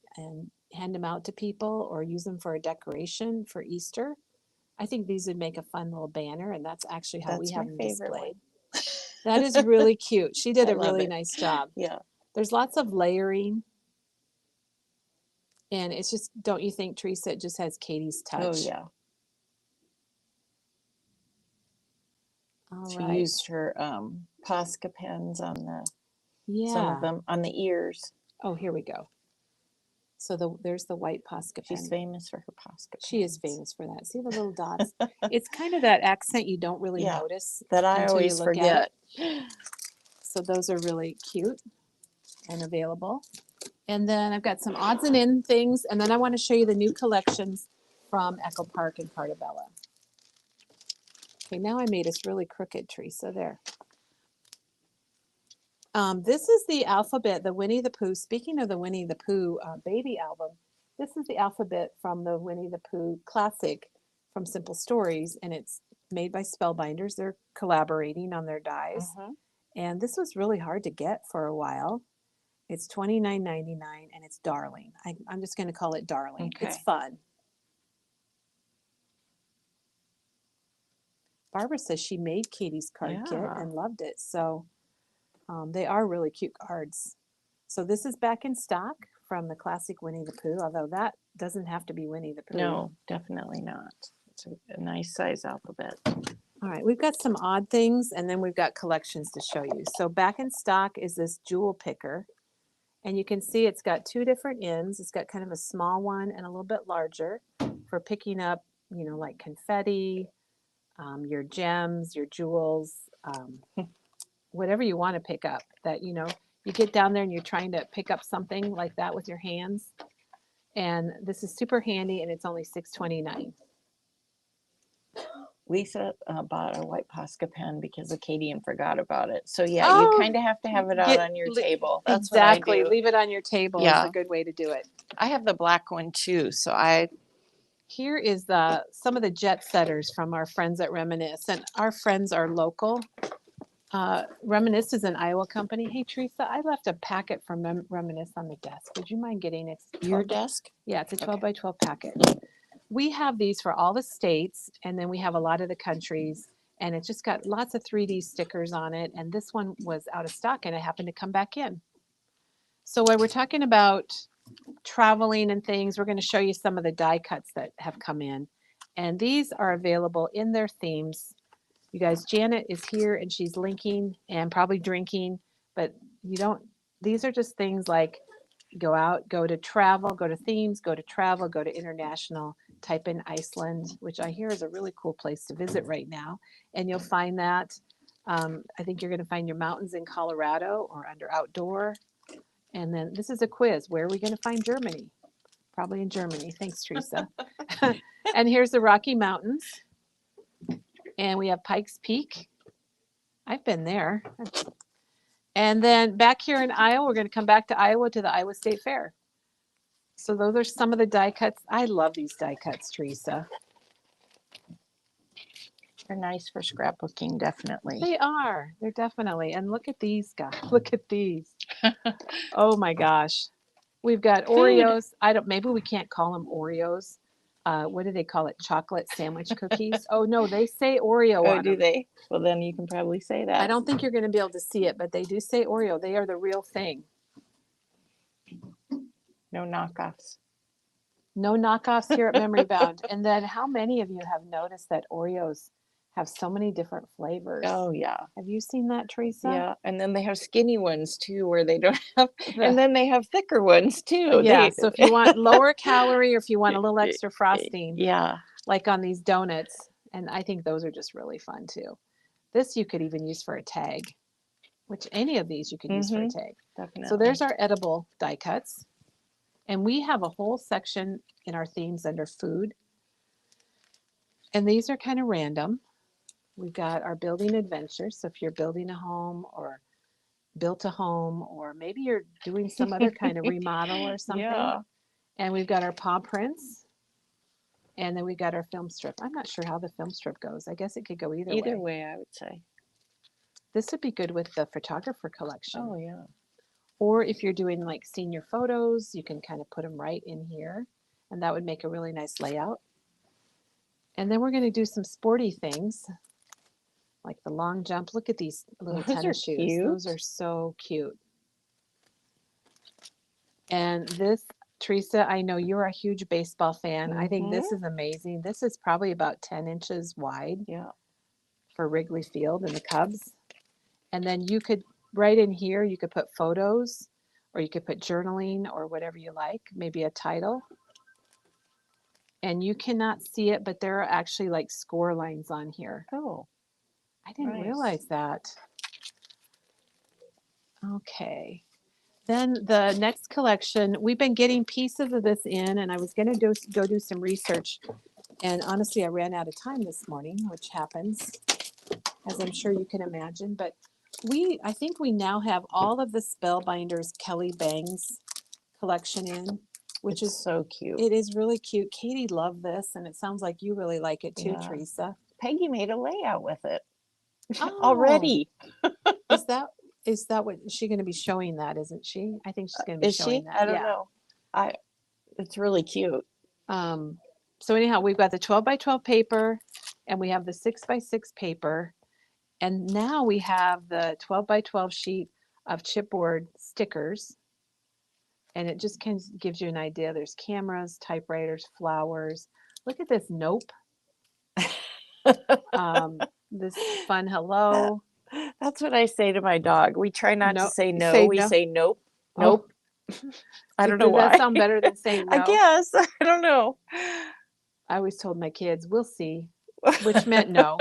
hand them out to people, or use them for a decoration for Easter. I think these would make a fun little banner, and that's actually how we have them displayed. That is really cute. She did a really nice job. Yeah. There's lots of layering. And it's just, don't you think, Teresa, it just has Katie's touch? Oh, yeah. All she right. used her Posca pens on some of them on the ears. Oh, here we go. So there's the white Posca pen. She's famous for her Posca pens. She is famous for that. See the little dots? It's kind of that accent you don't really notice. That I always forget. So those are really cute and available. And then I've got some odds and ends things. And then I want to show you the new collections from Echo Park and Cartabella. Okay, now I made us really crooked, Teresa, there. This is the alphabet, the Winnie the Pooh. Speaking of the Winnie the Pooh baby album, this is the alphabet from the Winnie the Pooh classic from Simple Stories, and it's made by Spellbinders. They're collaborating on their dies. And this was really hard to get for a while. It's $29.99, and it's Darling. I'm just going to call it Darling. Okay. It's fun. Barbara says she made Katie's card kit and loved it. So they are really cute cards. So this is back in stock from the classic Winnie the Pooh, although that doesn't have to be Winnie the Pooh. No, definitely not. It's a nice size alphabet. All right, we've got some odd things, and then we've got collections to show you. So back in stock is this jewel picker. And you can see it's got 2 different ends. It's got kind of a small one and a little bit larger for picking up, like confetti, your gems, your jewels, whatever you want to pick up that, you get down there and you're trying to pick up something like that with your hands. And this is super handy, and it's only $6.29. Lisa bought a white Posca pen because of Katie and forgot about it. So yeah, you kind of have to have it out on your table. That's exactly. what I do. Leave it on your table is a good way to do it. I have the black one too. So here is some of the jet setters from our friends at Reminisce, and our friends are local. Reminisce is an Iowa company. Hey, Teresa, I left a packet from Reminisce on the desk. Would you mind getting it? Your desk? Yeah, it's a 12 by 12 packet. We have these for all the states, and then we have a lot of the countries, and it's just got lots of 3D stickers on it. And this one was out of stock, and it happened to come back in. So when we're talking about traveling and things, we're going to show you some of the die cuts that have come in. And these are available in their themes. You guys, Janet is here and she's linking and probably drinking, but these are just things like go out, go to travel, go to themes, go to travel, go to international, type in Iceland, which I hear is a really cool place to visit right now. And you'll find that. I think you're going to find your mountains in Colorado or under outdoor. And then this is a quiz. Where are we going to find Germany? Probably in Germany. Thanks, Teresa. And here's the Rocky Mountains. And we have Pikes Peak. I've been there. And then back here in Iowa, we're going to come back to Iowa to the Iowa State Fair. So those are some of the die cuts. I love these die cuts, Teresa. They're nice for scrapbooking, definitely. They are. They're definitely. And look at these guys. Look at these. Oh my gosh. We've got Oreos. Maybe we can't call them Oreos. What do they call it? Chocolate sandwich cookies? Oh no, they say Oreo on do them. they? Well, then you can probably say that. I don't think you're going to be able to see it, but they do say Oreo. They are the real thing. No knockoffs. No knockoffs here at Memory Bound. And then how many of you have noticed that Oreos have so many different flavors? Oh, yeah. Have you seen that, Teresa? Yeah. And then they have skinny ones too, where they don't have, and then they have thicker ones too. Yeah. So if you want lower calorie or if you want a little extra frosting, yeah, like on these donuts, and I think those are just really fun too. This you could even use for a tag, which any of these you could use for a tag. Definitely. So there's our edible die cuts. And we have a whole section in our themes under food. And these are kind of random. We've got our building adventures. So if you're building a home or built a home, or maybe you're doing some other kind of remodel or something. Yeah. And we've got our paw prints. And then we got our film strip. I'm not sure how the film strip goes. I guess it could go either way. Either way, I would say. This would be good with the photographer collection. Oh, yeah. Or if you're doing like senior photos, you can kind of put them right in here. And that would make a really nice layout. And then we're going to do some sporty things like the long jump. Look at these little tennis shoes. Cute. Those are so cute. And this, Teresa, I know you're a huge baseball fan. I think this is amazing. This is probably about 10 inches wide. Yeah. For Wrigley Field and the Cubs. And then you could, right in here, you could put photos, or you could put journaling or whatever you like, maybe a title. And you cannot see it, but there are actually like score lines on here. Oh, I didn't realize that. Okay. Then the next collection, we've been getting pieces of this in, and I was going to go do some research. And honestly, I ran out of time this morning, which happens, as I'm sure you can imagine. But I think we now have all of the Spellbinders Kelly Bangs collection in, which is so cute. It is really cute. Katie loved this, and it sounds like you really like it too, Teresa. Peggy made a layout with it already. Is that what she's going to be showing? That isn't she? I think she's going to be showing that. I don't know. It's really cute. So anyhow, we've got the 12 by 12 paper, and we have the 6 by 6 paper, and now we have the 12 by 12 sheet of chipboard stickers. And it just kind of gives you an idea. There's cameras, typewriters, flowers. Look at this nope. This fun hello. That's what I say to my dog. We try not to say no. Say nope. Oh. Nope. I don't know why. Does that sound better than saying no? I guess. I don't know. I always told my kids, we'll see, which meant no.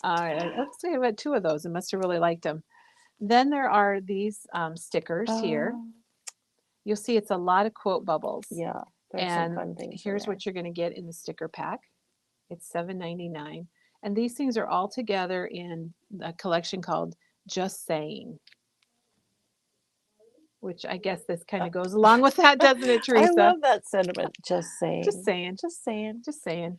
All right, let's say about 2 of those. I must have really liked them. Then there are these stickers here. You'll see it's a lot of quote bubbles. Yeah, there's some And fun things in here's there. what you're going to get in the sticker pack. It's $7.99. And these things are all together in a collection called Just Saying, which I guess this kind of goes along with that, doesn't it, I Teresa? love that sentiment. Just saying. Just saying. Just saying. Just saying.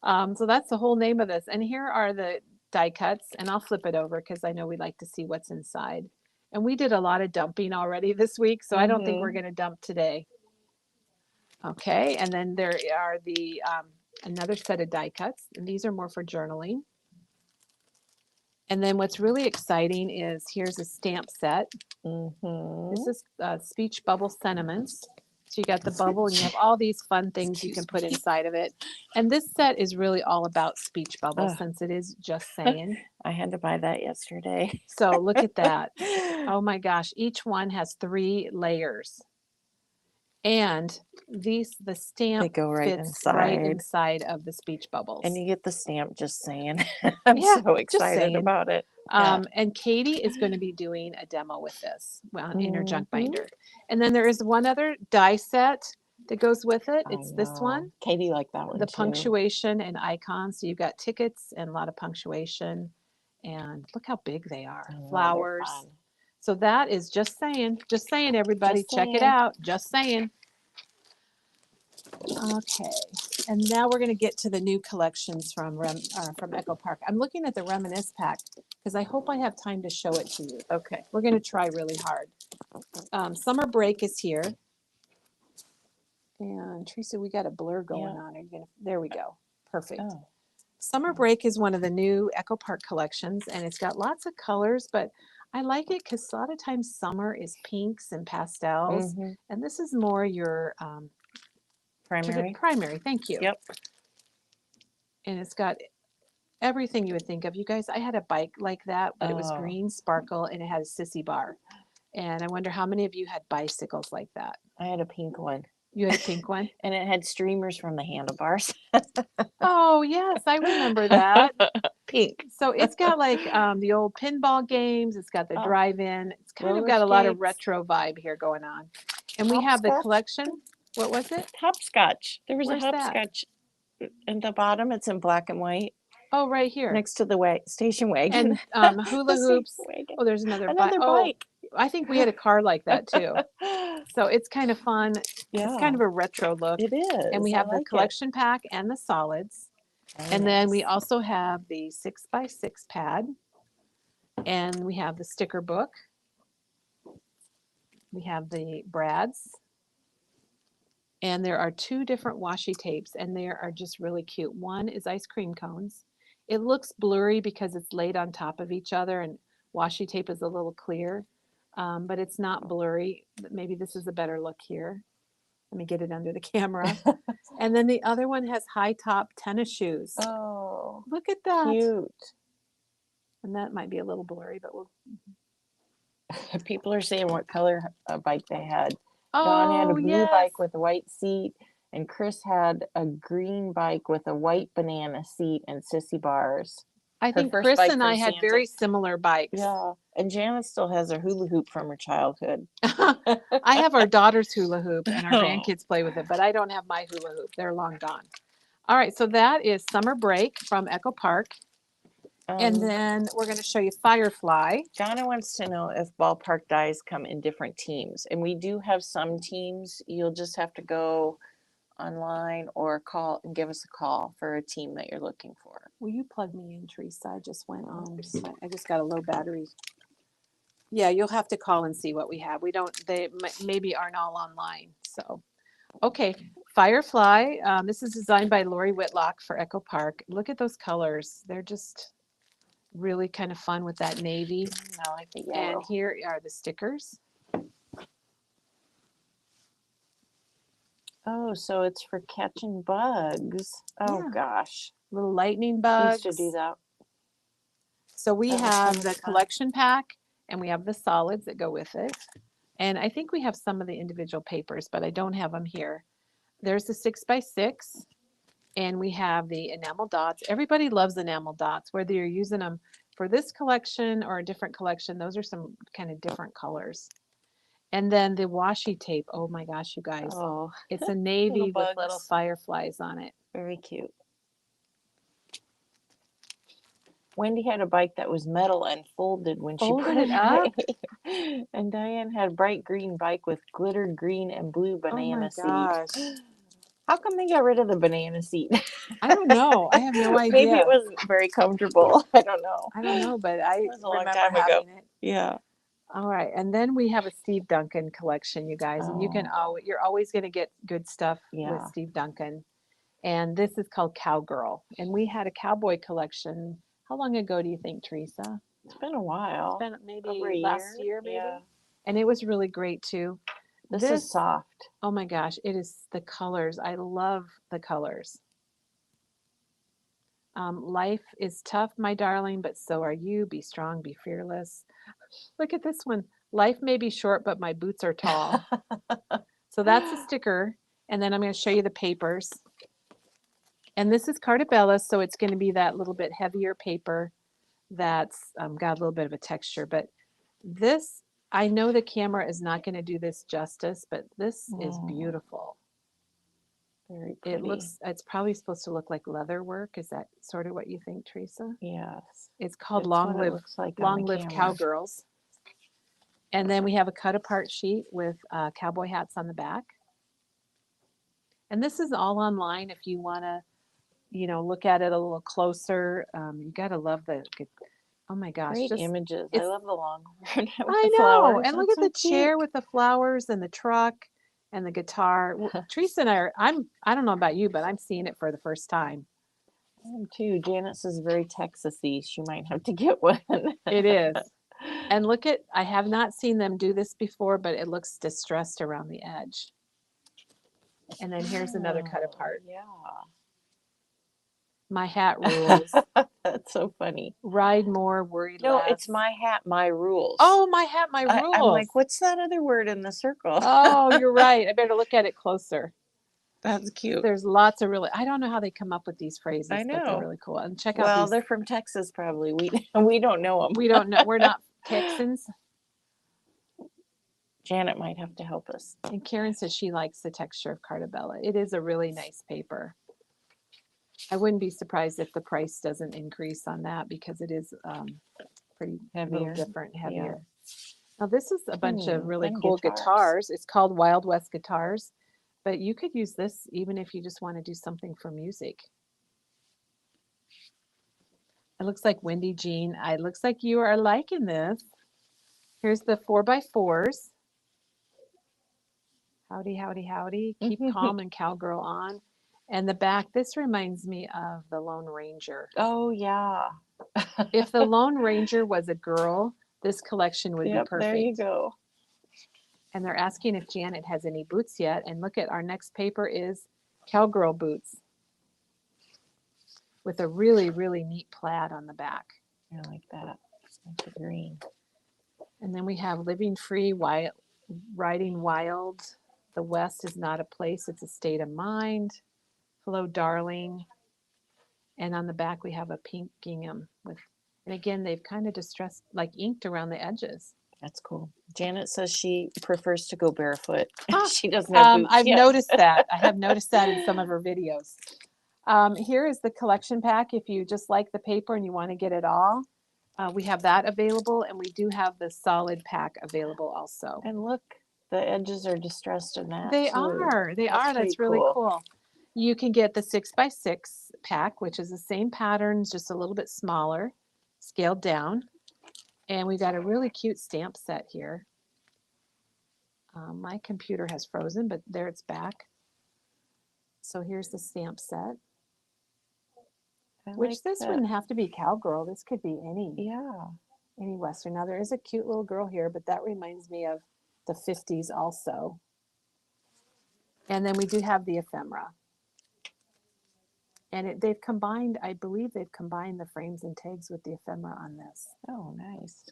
So that's the whole name of this. And here are the die cuts, and I'll flip it over because I know we like to see what's inside. And we did a lot of dumping already this week, so I don't think we're going to dump today. Okay, and then there are the another set of die cuts, and these are more for journaling. And then what's really exciting is here's a stamp set. This is speech bubble sentiments. So you got the bubble and you have all these fun things you can put inside of it. And this set is really all about speech bubbles since it is just saying. I had to buy that yesterday. So look at that. Oh my gosh, each one has 3 layers. And the stamp go right fits inside. right inside of the speech bubbles. And you get the stamp just saying. I'm so excited about it. And Katie is going to be doing a demo with this in her junk binder. And then there is one other die set that goes with it. It's this one. Katie liked that one The too. punctuation and icons. So you've got tickets and a lot of punctuation. And look how big they are. Flowers. So that is Just Saying. Just saying, everybody. Just check saying. it out. Just saying. Okay, and now we're going to get to the new collections from Echo Park. I'm looking at the Reminisce pack because I hope I have time to show it to you. Okay. We're going to try really hard. Summer Break is here. And Teresa, we got a blur going on. Are you gonna, there we go. Perfect. Summer Break is one of the new Echo Park collections, and it's got lots of colors, but I like it because a lot of times summer is pinks and pastels, and this is more your primary, thank you. Yep. And it's got everything you would think of. You guys, I had a bike like that, but it was green sparkle and it had a sissy bar. And I wonder how many of you had bicycles like that? I had a pink one. You had a pink one? And it had streamers from the handlebars. Oh, yes, I remember that. Pink. So it's got like the old pinball games. It's got the drive-in. It's kind of got a lot of retro vibe here going on. And we have the collection. What was it? Hopscotch. There was Where's a hopscotch in the bottom. It's in black and white. Oh, right here. Next to the station wagon. And hula hoops. Oh, there's another bike. Oh, I think we had a car like that too. So it's kind of fun. Yeah. It's kind of a retro look. It is. And we have the collection pack and the solids. And then we also have the 6x6 pad. And we have the sticker book. We have the brads. And there are 2 different washi tapes, and they are just really cute. One is ice cream cones. It looks blurry because it's laid on top of each other, and washi tape is a little clear, but it's not blurry. Maybe this is a better look here. Let me get it under the camera. And then the other one has high top tennis shoes. Oh, look at that. Cute. And that might be a little blurry, but we'll. People are saying what color bike they had. Dawn had a blue bike with a white seat, and Chris had a green bike with a white banana seat and sissy bars. I think Chris and I had very similar bikes. Yeah, and Janet still has a hula hoop from her childhood. I have our daughter's hula hoop, and our grandkids play with it, but I don't have my hula hoop. They're long gone. All right, so that is Summer Break from Echo Park. And then we're going to show you Firefly. Donna wants to know if ballpark dies come in different teams. And we do have some teams. You'll just have to go online or call and give us a call for a team that you're looking for. Will you plug me in, Teresa? I just went on. I just got a low battery. Yeah, you'll have to call and see what we have. We don't, they maybe aren't all online. So, okay. Firefly. This is designed by Lori Whitlock for Echo Park. Look at those colors. They're just really kind of fun with that navy. I like the yellow. And here are the stickers. Oh, so it's for catching bugs. Oh gosh. Little lightning bugs. We used to do that. So we have the collection pack, and we have the solids that go with it. And I think we have some of the individual papers, but I don't have them here. There's the 6x6. And we have the enamel dots. Everybody loves enamel dots, whether you're using them for this collection or a different collection. Those are some kind of different colors. And then the washi tape. Oh my gosh, you guys. Oh, It's a little navy with little bugs. fireflies on it. Very cute. Wendy had a bike that was metal and folded when she put Folded it it up? away. And Diane had a bright green bike with glittered green and blue Oh banana my seat. gosh. How come they got rid of the banana seat? I don't know. I have no idea. Maybe it wasn't very comfortable. I don't know. I don't know, but I It was a long remember time ago. having it. Yeah. All right, and then we have a Steve Duncan collection, you guys, and you can you're always going to get good stuff with Yeah. Steve Duncan. And this is called Cowgirl, and we had a cowboy collection. How long ago do you think, Teresa? It's been a while. It's been maybe Over a last year. year, maybe. Yeah. And it was really great too. This is soft. Oh my gosh, it is the colors. I love the colors. Life is tough, my darling, but so are you. Be strong, be fearless. Look at this one. Life may be short, but my boots are tall. So that's a sticker. And then I'm going to show you the papers. And this is Cartabella, so it's going to be that little bit heavier paper that's got a little bit of a texture. But this, I know the camera is not going to do this justice, but this is beautiful. Very pretty. It looks, it's probably supposed to look like leather work. Is that sort of what you think, Teresa? Yes. It's called That's Long what it Live, looks like on Long the Live camera. Cowgirls. And then we have a cut apart sheet with cowboy hats on the back. And this is all online if you want to, you know, look at it a little closer. You got to love the, oh my gosh. Great images. I love the Longhorn with I the know. flowers. And look That's at the so chair cute. with the flowers and the truck and the guitar. Teresa and I are, I don't know about you, but I'm seeing it for the first time. I am too. Janet says very Texas-y. She might have to get one. It is. And look at, I have not seen them do this before, but it looks distressed around the edge. And then here's another cut apart. Yeah. My hat rules. That's so funny. Ride more, worry less. No, it's my hat, my rules. Oh, my hat, my rules. I'm like, what's that other word in the circle? Oh, you're right. I better look at it closer. That's cute. There's lots of really, I don't know how they come up with these phrases, I know. but they're really cool. And check out Well, these. they're from Texas probably. We don't know them. We don't know. We're not Texans. Janet might have to help us. And Karen says she likes the texture of Cartabella. It is a really nice paper. I wouldn't be surprised if the price doesn't increase on that because it is pretty Heavier. Different, heavier. Yeah. Now this is a bunch of really and cool guitars. It's called Wild West Guitars, but you could use this even if you just want to do something for music. It looks like Wendy Jean. It looks like you are liking this. Here's the 4x4s. Howdy, howdy, howdy. Keep calm and cowgirl on. And the back, this reminds me of the Lone Ranger. Oh, yeah. If the Lone Ranger was a girl, this collection would be perfect. There you go. And they're asking if Janet has any boots yet. And look at our next paper is cowgirl boots with a really, really neat plaid on the back. I like that. Like the green. And then we have Living Free, Riding Wild. The West is not a place, it's a state of mind. Hello, darling. And on the back we have a pink gingham with, and again, they've kind of distressed, like inked around the edges. That's cool. Janet says she prefers to go barefoot. She doesn't have boots I've yet. noticed that. I have noticed that in some of her videos. Here is the collection pack. If you just like the paper and you want to get it all, we have that available, and we do have the solid pack available also. And look, the edges are distressed in that. They too. are. They are. That's really cool. You can get the 6x6 pack, which is the same patterns, just a little bit smaller, scaled down. And we got a really cute stamp set here. My computer has frozen, but there it's back. So here's the stamp set. Which this wouldn't have to be cowgirl. This could be any Western. Now there is a cute little girl here, but that reminds me of the 50s also. And then we do have the ephemera. And they've combined, I believe they've combined the frames and tags with the ephemera on this. Oh, nice.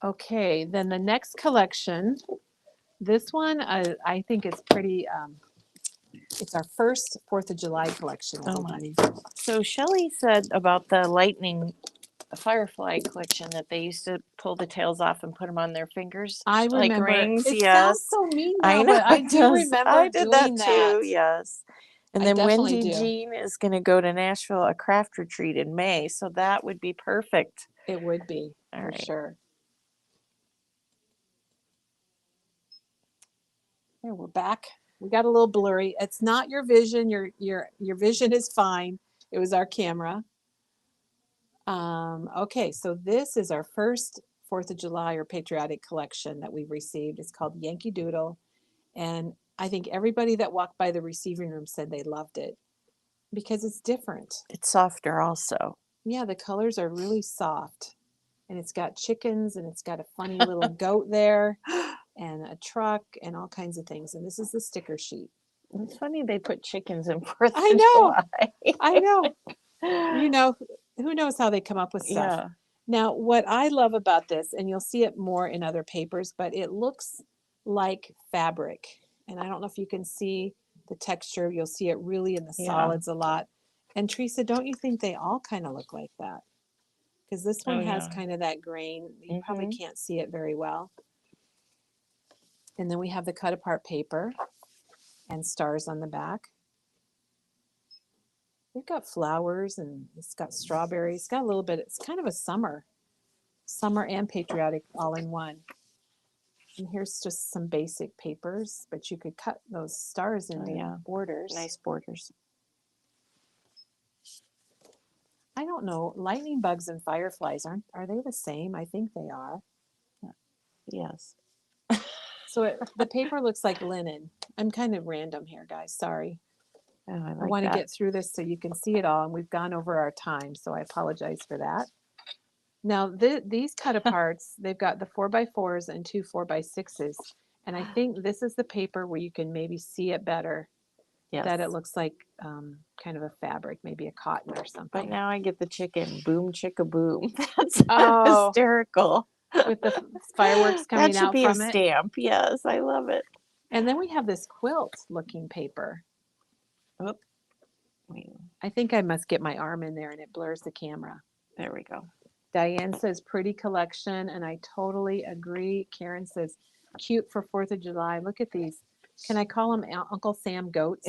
Okay, then the next collection, this one I think is pretty It's our first 4th of July collection, everybody. So Shelley said about the lightning firefly collection that they used to pull the tails off and put them on their fingers. I like remember. rings. It Yes. sounds so mean now, I know. but I it do does. remember I did doing that that. too. Yes. And I then definitely Wendy do. Jean is going to go to Nashville, a craft retreat in May. So that would be perfect. It would be, All for right. sure. Here, we're back. We got a little blurry. It's not your vision. Your vision is fine. It was our camera. Okay, so this is our first 4th of July or patriotic collection that we've received. It's called Yankee Doodle. And I think everybody that walked by the receiving room said they loved it because it's different. It's softer also. Yeah, the colors are really soft. And it's got chickens and it's got a funny little goat there and a truck and all kinds of things. And this is the sticker sheet. It's funny they put chickens in 4th I of know. July. I know. You know, who knows how they come up with stuff. Yeah. Now, what I love about this, and you'll see it more in other papers, but it looks like fabric. And I don't know if you can see the texture. You'll see it really in the solids a lot. And Teresa, don't you think they all kind of look like that? Because this one has kind of that grain. You probably can't see it very well. And then we have the cut apart paper and stars on the back. We've got flowers and it's got strawberries. It's got a little bit, it's kind of a summer and patriotic all in one. And here's just some basic papers, but you could cut those stars into borders. Nice borders. I don't know, lightning bugs and fireflies, are they the same? I think they are. Yes. So the paper looks like linen. I'm kind of random here, guys. Sorry. Oh, I want to get through this so you can see it all, and we've gone over our time, so I apologize for that. Now, these cut aparts, they've got the 4x4s and 2 4x6s, and I think this is the paper where you can maybe see it better. Yes. That it looks like kind of a fabric, maybe a cotton or something. But now I get the chicken, boom chicka boom. That's hysterical. With the fireworks coming out from it. That should be a stamp. Yes, I love it. And then we have this quilt looking paper. Oh, I think I must get my arm in there and it blurs the camera. There we go. Diane says pretty collection, and I totally agree. Karen says cute for 4th of July. Look at these. Can I call them Uncle Sam goats?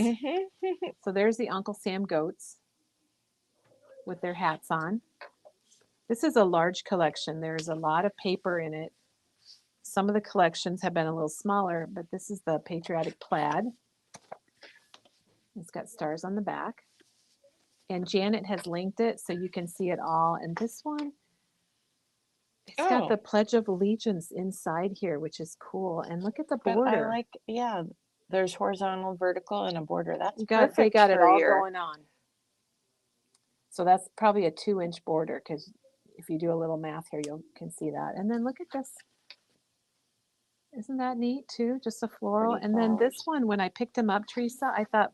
So there's the Uncle Sam goats with their hats on. This is a large collection. There's a lot of paper in it. Some of the collections have been a little smaller, but this is the patriotic plaid. It's got stars on the back. And Janet has linked it so you can see it all. And this one, it's got the Pledge of Allegiance inside here, which is cool. And look at the border. I like, there's horizontal, vertical, and a border. That's perfect. They got it all going on. So that's probably a 2-inch border, because if you do a little math here, you can see that. And then look at this. Isn't that neat too? Just a floral. And then this one, when I picked them up, Teresa, I thought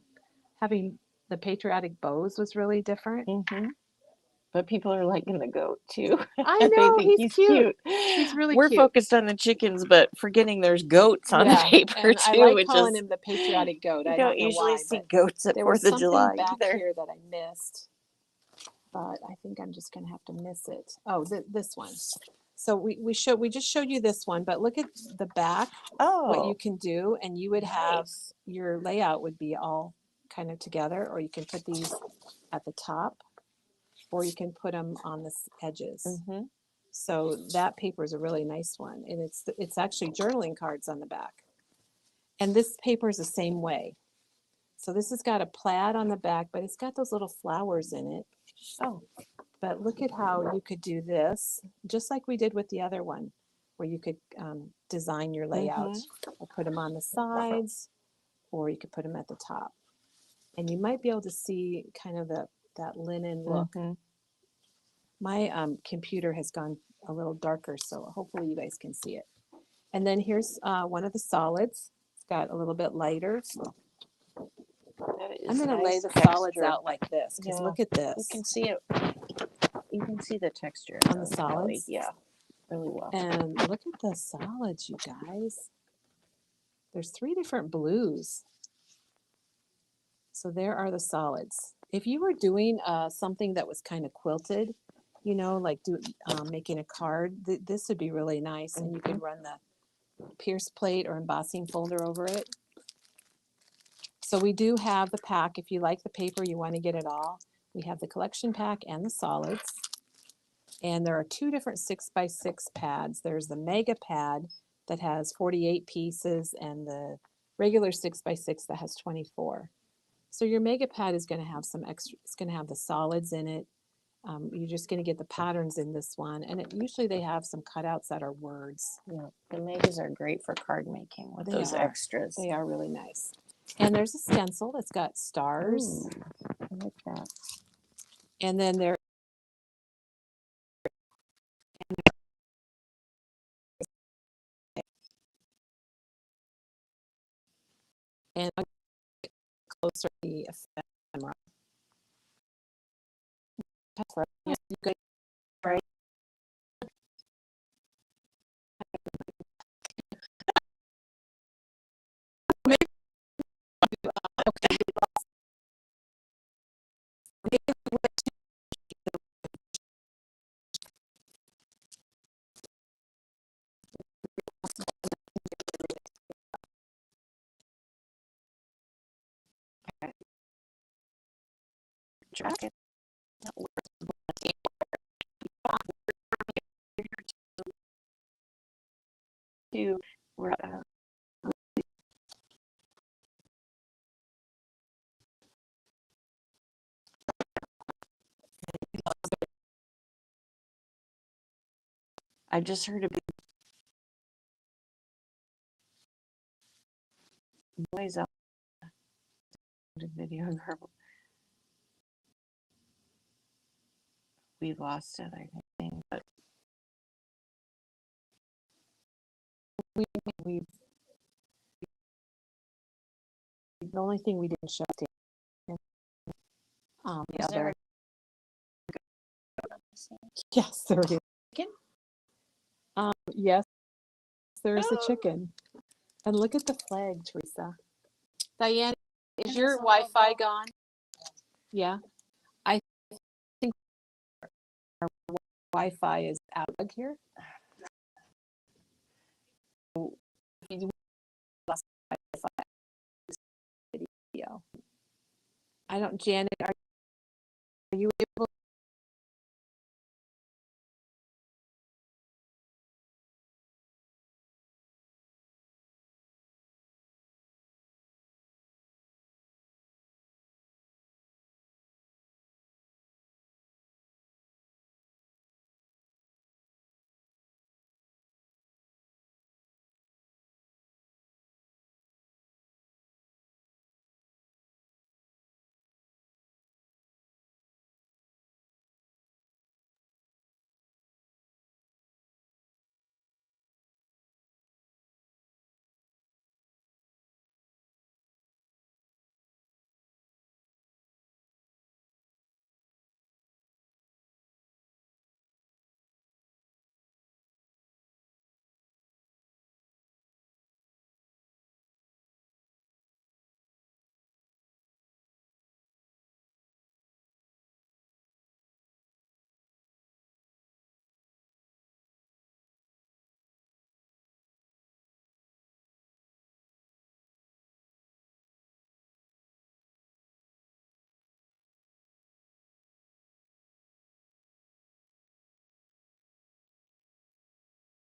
having the patriotic bows was really different. But people are liking the goat too. I know, they think he's cute. He's really We're cute. We're focused on the chickens, but forgetting there's goats on the paper and too. I like calling him the patriotic goat. I don't know usually why, see goats at 4th of July. There was something back here that I missed, but I think I'm just going to have to miss it. Oh, this one. So we just showed you this one, but look at the back. What you can do, and you would have your layout would be all kind of together, or you can put these at the top, or you can put them on the edges. So that paper is a really nice one, and it's actually journaling cards on the back. And this paper is the same way. So this has got a plaid on the back, but it's got those little flowers in it. But look at how you could do this, just like we did with the other one, where you could design your layout, or put them on the sides, or you could put them at the top. And you might be able to see kind of that linen look. My computer has gone a little darker, so hopefully you guys can see it. And then here's one of the solids. It's got a little bit lighter. I'm going to lay the solids out like this, because look at this. You can see it. You can see the texture on the solids. Yeah, really well. And look at the solids, you guys. There's 3 different blues. So there are the solids. If you were doing something that was kind of quilted, you know, like making a card, this would be really nice. And you could run the pierce plate or embossing folder over it. So we do have the pack. If you like the paper, you want to get it all. We have the collection pack and the solids. And there are two different 6x6 pads. There's the mega pad that has 48 pieces and the regular 6x6 that has 24. So your mega pad is going to have some extra, it's going to have the solids in it. You're just going to get the patterns in this one. And usually they have some cutouts that are words. Yeah, the megas are great for card making with those extras. They are really nice. And there's a stencil that's got stars. Ooh, I like that. And then there and I'll get closer to the ephemera. You could, right? Okay. Jacket. I just heard a big noise out the video. We lost it, I think, but we the only thing we didn't show today. The other. Yes, there is. Chicken? Yes, there is a chicken. And look at the flag, Teresa. Diane, is your Wi-Fi gone? Yeah. I think our Wi-Fi is out here. So if you lost Wi-Fi video. I don't, Janet, are you able